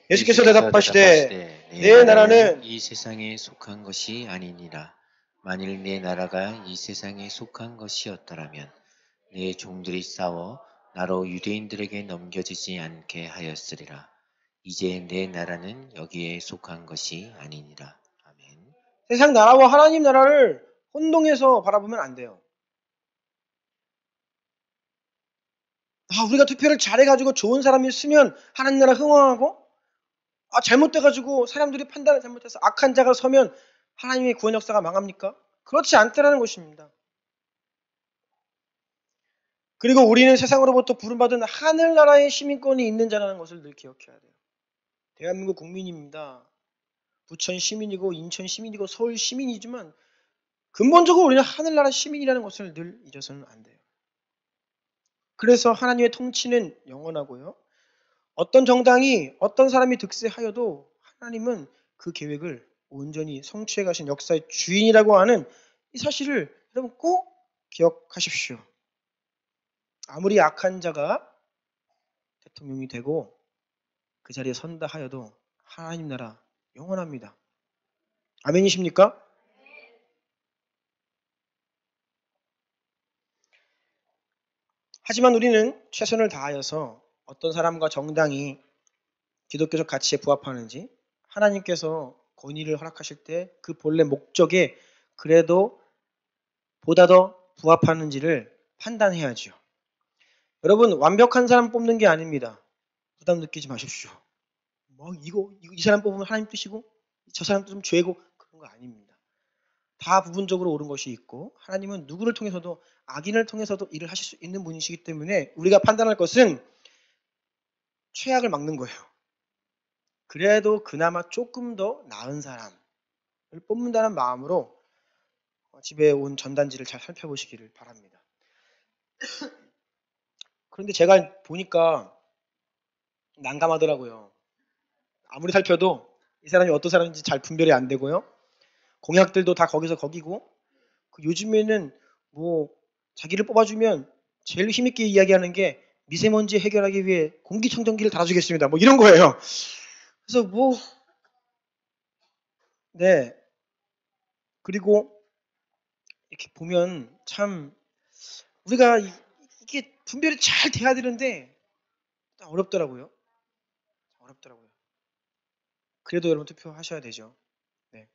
예수께서 대답하시되 내 나라는 이 세상에 속한 것이 아니니라. 만일 내 나라가 이 세상에 속한 것이었더라면 내 종들이 싸워 나로 유대인들에게 넘겨지지 않게 하였으리라. 이제 내 나라는 여기에 속한 것이 아니니라. 아멘. 세상 나라와 하나님 나라를 혼동해서 바라보면 안 돼요. 우리가 투표를 잘해가지고 좋은 사람이 쓰면 하나님 나라 흥왕하고 잘못돼가지고 사람들이 판단을 잘못해서 악한 자가 서면 하나님의 구원 역사가 망합니까? 그렇지 않다라는 것입니다. 그리고 우리는 세상으로부터 부름받은 하늘나라의 시민권이 있는 자라는 것을 늘 기억해야 돼요. 대한민국 국민입니다. 부천 시민이고 인천 시민이고 서울 시민이지만 근본적으로 우리는 하늘나라 시민이라는 것을 늘 잊어서는 안 돼요. 그래서 하나님의 통치는 영원하고요. 어떤 정당이 어떤 사람이 득세하여도 하나님은 그 계획을 온전히 성취해 가신 역사의 주인이라고 하는 이 사실을 여러분 꼭 기억하십시오. 아무리 악한 자가 대통령이 되고 그 자리에 선다 하여도 하나님 나라 영원합니다. 아멘이십니까? 하지만 우리는 최선을 다하여서 어떤 사람과 정당이 기독교적 가치에 부합하는지 하나님께서 권위를 허락하실 때 그 본래 목적에 그래도 보다 더 부합하는지를 판단해야죠. 여러분 완벽한 사람 뽑는 게 아닙니다. 부담 느끼지 마십시오. 이 사람 뽑으면 하나님 뜻이고 저 사람도 좀 죄고 그런 거 아닙니다. 다 부분적으로 옳은 것이 있고 하나님은 누구를 통해서도 악인을 통해서도 일을 하실 수 있는 분이시기 때문에 우리가 판단할 것은 최악을 막는 거예요. 그래도 그나마 조금 더 나은 사람을 뽑는다는 마음으로 집에 온 전단지를 잘 살펴보시기를 바랍니다. 그런데 제가 보니까 난감하더라고요. 아무리 살펴도 이 사람이 어떤 사람인지 잘 분별이 안 되고요. 공약들도 다 거기서 거기고 요즘에는 자기를 뽑아주면 제일 힘있게 이야기하는 게 미세먼지 해결하기 위해 공기청정기를 달아주겠습니다. 이런 거예요. 그래서 네. 그리고 이렇게 보면 참 우리가 이게 분별이 잘 돼야 되는데 어렵더라고요. 그래도 여러분 투표하셔야 되죠. 네.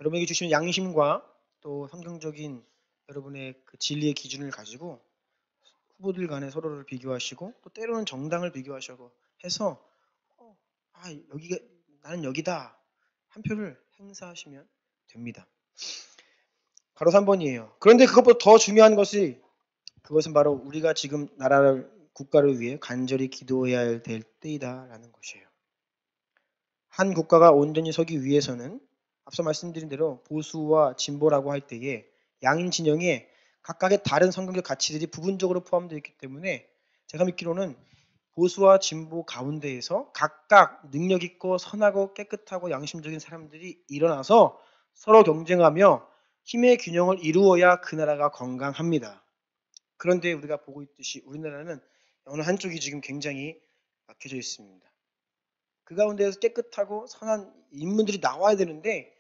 여러분에게 주시는 양심과 또 성경적인 여러분의 그 진리의 기준을 가지고 후보들 간에 서로를 비교하시고 또 때로는 정당을 비교하시고 해서 나는 여기다 한 표를 행사하시면 됩니다. 바로 3번이에요. 그런데 그것보다 더 중요한 그것은 바로 우리가 지금 국가를 위해 간절히 기도해야 될 때이다라는 것이에요. 한 국가가 온전히 서기 위해서는 앞서 말씀드린 대로 보수와 진보라고 할 때에 양인 진영에 각각의 다른 성경적 가치들이 부분적으로 포함되어 있기 때문에 제가 믿기로는 보수와 진보 가운데에서 각각 능력 있고 선하고 깨끗하고 양심적인 사람들이 일어나서 서로 경쟁하며 힘의 균형을 이루어야 그 나라가 건강합니다. 그런데 우리가 보고 있듯이 우리나라는 어느 한쪽이 지금 굉장히 막혀져 있습니다. 그 가운데에서 깨끗하고 선한 인물들이 나와야 되는데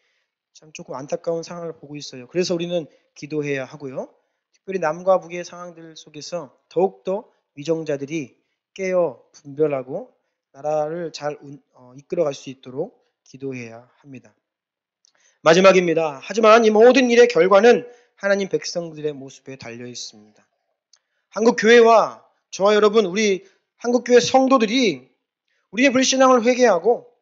참 조금 안타까운 상황을 보고 있어요. 그래서 우리는 기도해야 하고요. 특별히 남과 북의 상황들 속에서 더욱더 위정자들이 깨어 분별하고 나라를 잘 이끌어갈 수 있도록 기도해야 합니다. 마지막입니다. 하지만 이 모든 일의 결과는 하나님 백성들의 모습에 달려 있습니다. 한국 교회와 저와 여러분, 우리 한국 교회 성도들이 우리의 불신앙을 회개하고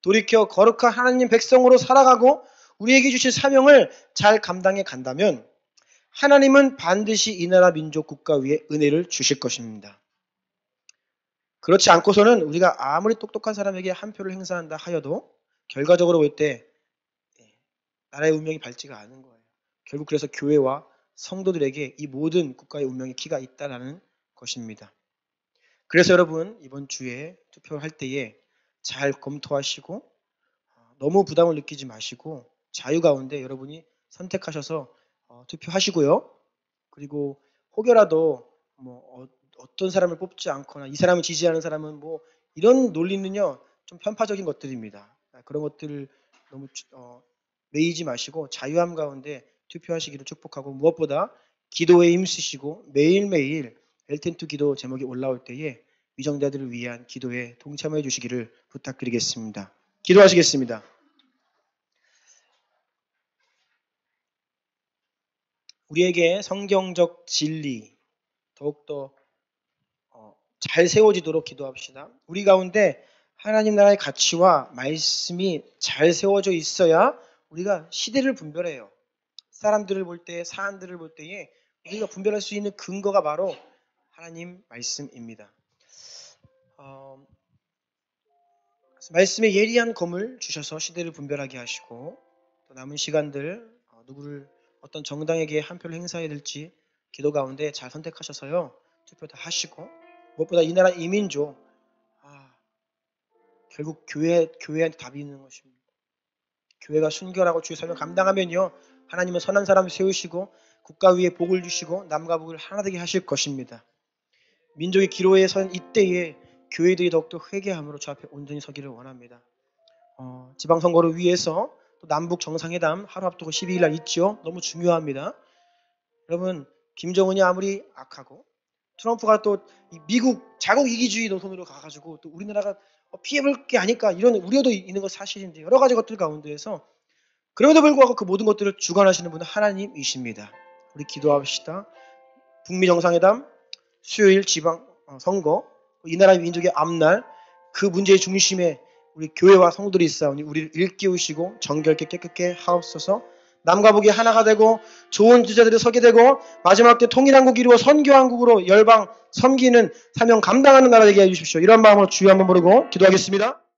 돌이켜 거룩한 하나님 백성으로 살아가고 우리에게 주신 사명을 잘 감당해 간다면 하나님은 반드시 이 나라 민족 국가 위에 은혜를 주실 것입니다. 그렇지 않고서는 우리가 아무리 똑똑한 사람에게 한 표를 행사한다 하여도 결과적으로 볼 때 나라의 운명이 밝지가 않은 거예요. 결국 그래서 교회와 성도들에게 이 모든 국가의 운명의 키가 있다는 것입니다. 그래서 여러분 이번 주에 투표할 때에 잘 검토하시고 너무 부담을 느끼지 마시고 자유 가운데 여러분이 선택하셔서 투표하시고요. 그리고 혹여라도 어떤 사람을 뽑지 않거나 이 사람을 지지하는 사람은 이런 논리는요 좀 편파적인 것들입니다. 그런 것들을 너무 매이지 마시고 자유함 가운데 투표하시기를 축복하고 무엇보다 기도에 힘쓰시고 매일매일 엘텐투 기도 제목이 올라올 때에 위정자들을 위한 기도에 동참해 주시기를 부탁드리겠습니다. 기도하시겠습니다. 우리에게 성경적 진리 더욱더 잘 세워지도록 기도합시다. 우리 가운데 하나님 나라의 가치와 말씀이 잘 세워져 있어야 우리가 시대를 분별해요. 사람들을 볼 때, 사안들을 볼 때에 우리가 분별할 수 있는 근거가 바로 하나님 말씀입니다. 말씀에 예리한 검을 주셔서 시대를 분별하게 하시고 또 남은 시간들 누구를 어떤 정당에게 한 표를 행사해야 될지 기도 가운데 잘 선택하셔서요. 투표 다 하시고 무엇보다 이 나라 이민족 결국 교회한테 답이 있는 것입니다. 교회가 순결하고 주의 사명을 감당하면요. 하나님은 선한 사람을 세우시고 국가 위에 복을 주시고 남과 북을 하나 되게 하실 것입니다. 민족의 기로에 선 이때에 교회들이 더욱더 회개함으로 주 앞에 온전히 서기를 원합니다. 지방선거를 위해서 또 남북 정상회담 하루 앞두고 12일 날 있죠. 너무 중요합니다. 여러분 김정은이 아무리 악하고 트럼프가 또 미국 자국 이기주의 노선으로 가가지고 또 우리나라가 피해볼 게 아닐까 이런 우려도 있는 건 사실인데 여러 가지 것들 가운데에서 그럼에도 불구하고 그 모든 것들을 주관하시는 분은 하나님이십니다. 우리 기도합시다. 북미 정상회담, 수요일 지방 선거, 이 나라의 민족의 앞날 그 문제의 중심에 우리 교회와 성도들이 있사오니 우리를 일깨우시고 정결케 깨끗게 하옵소서. 남과 북이 하나가 되고 좋은 주자들이 서게 되고 마지막 때 통일한국 이루어 선교한국으로 열방 섬기는 사명 감당하는 나라 되게 해주십시오. 이런 마음으로 주여 한번 부르고 기도하겠습니다.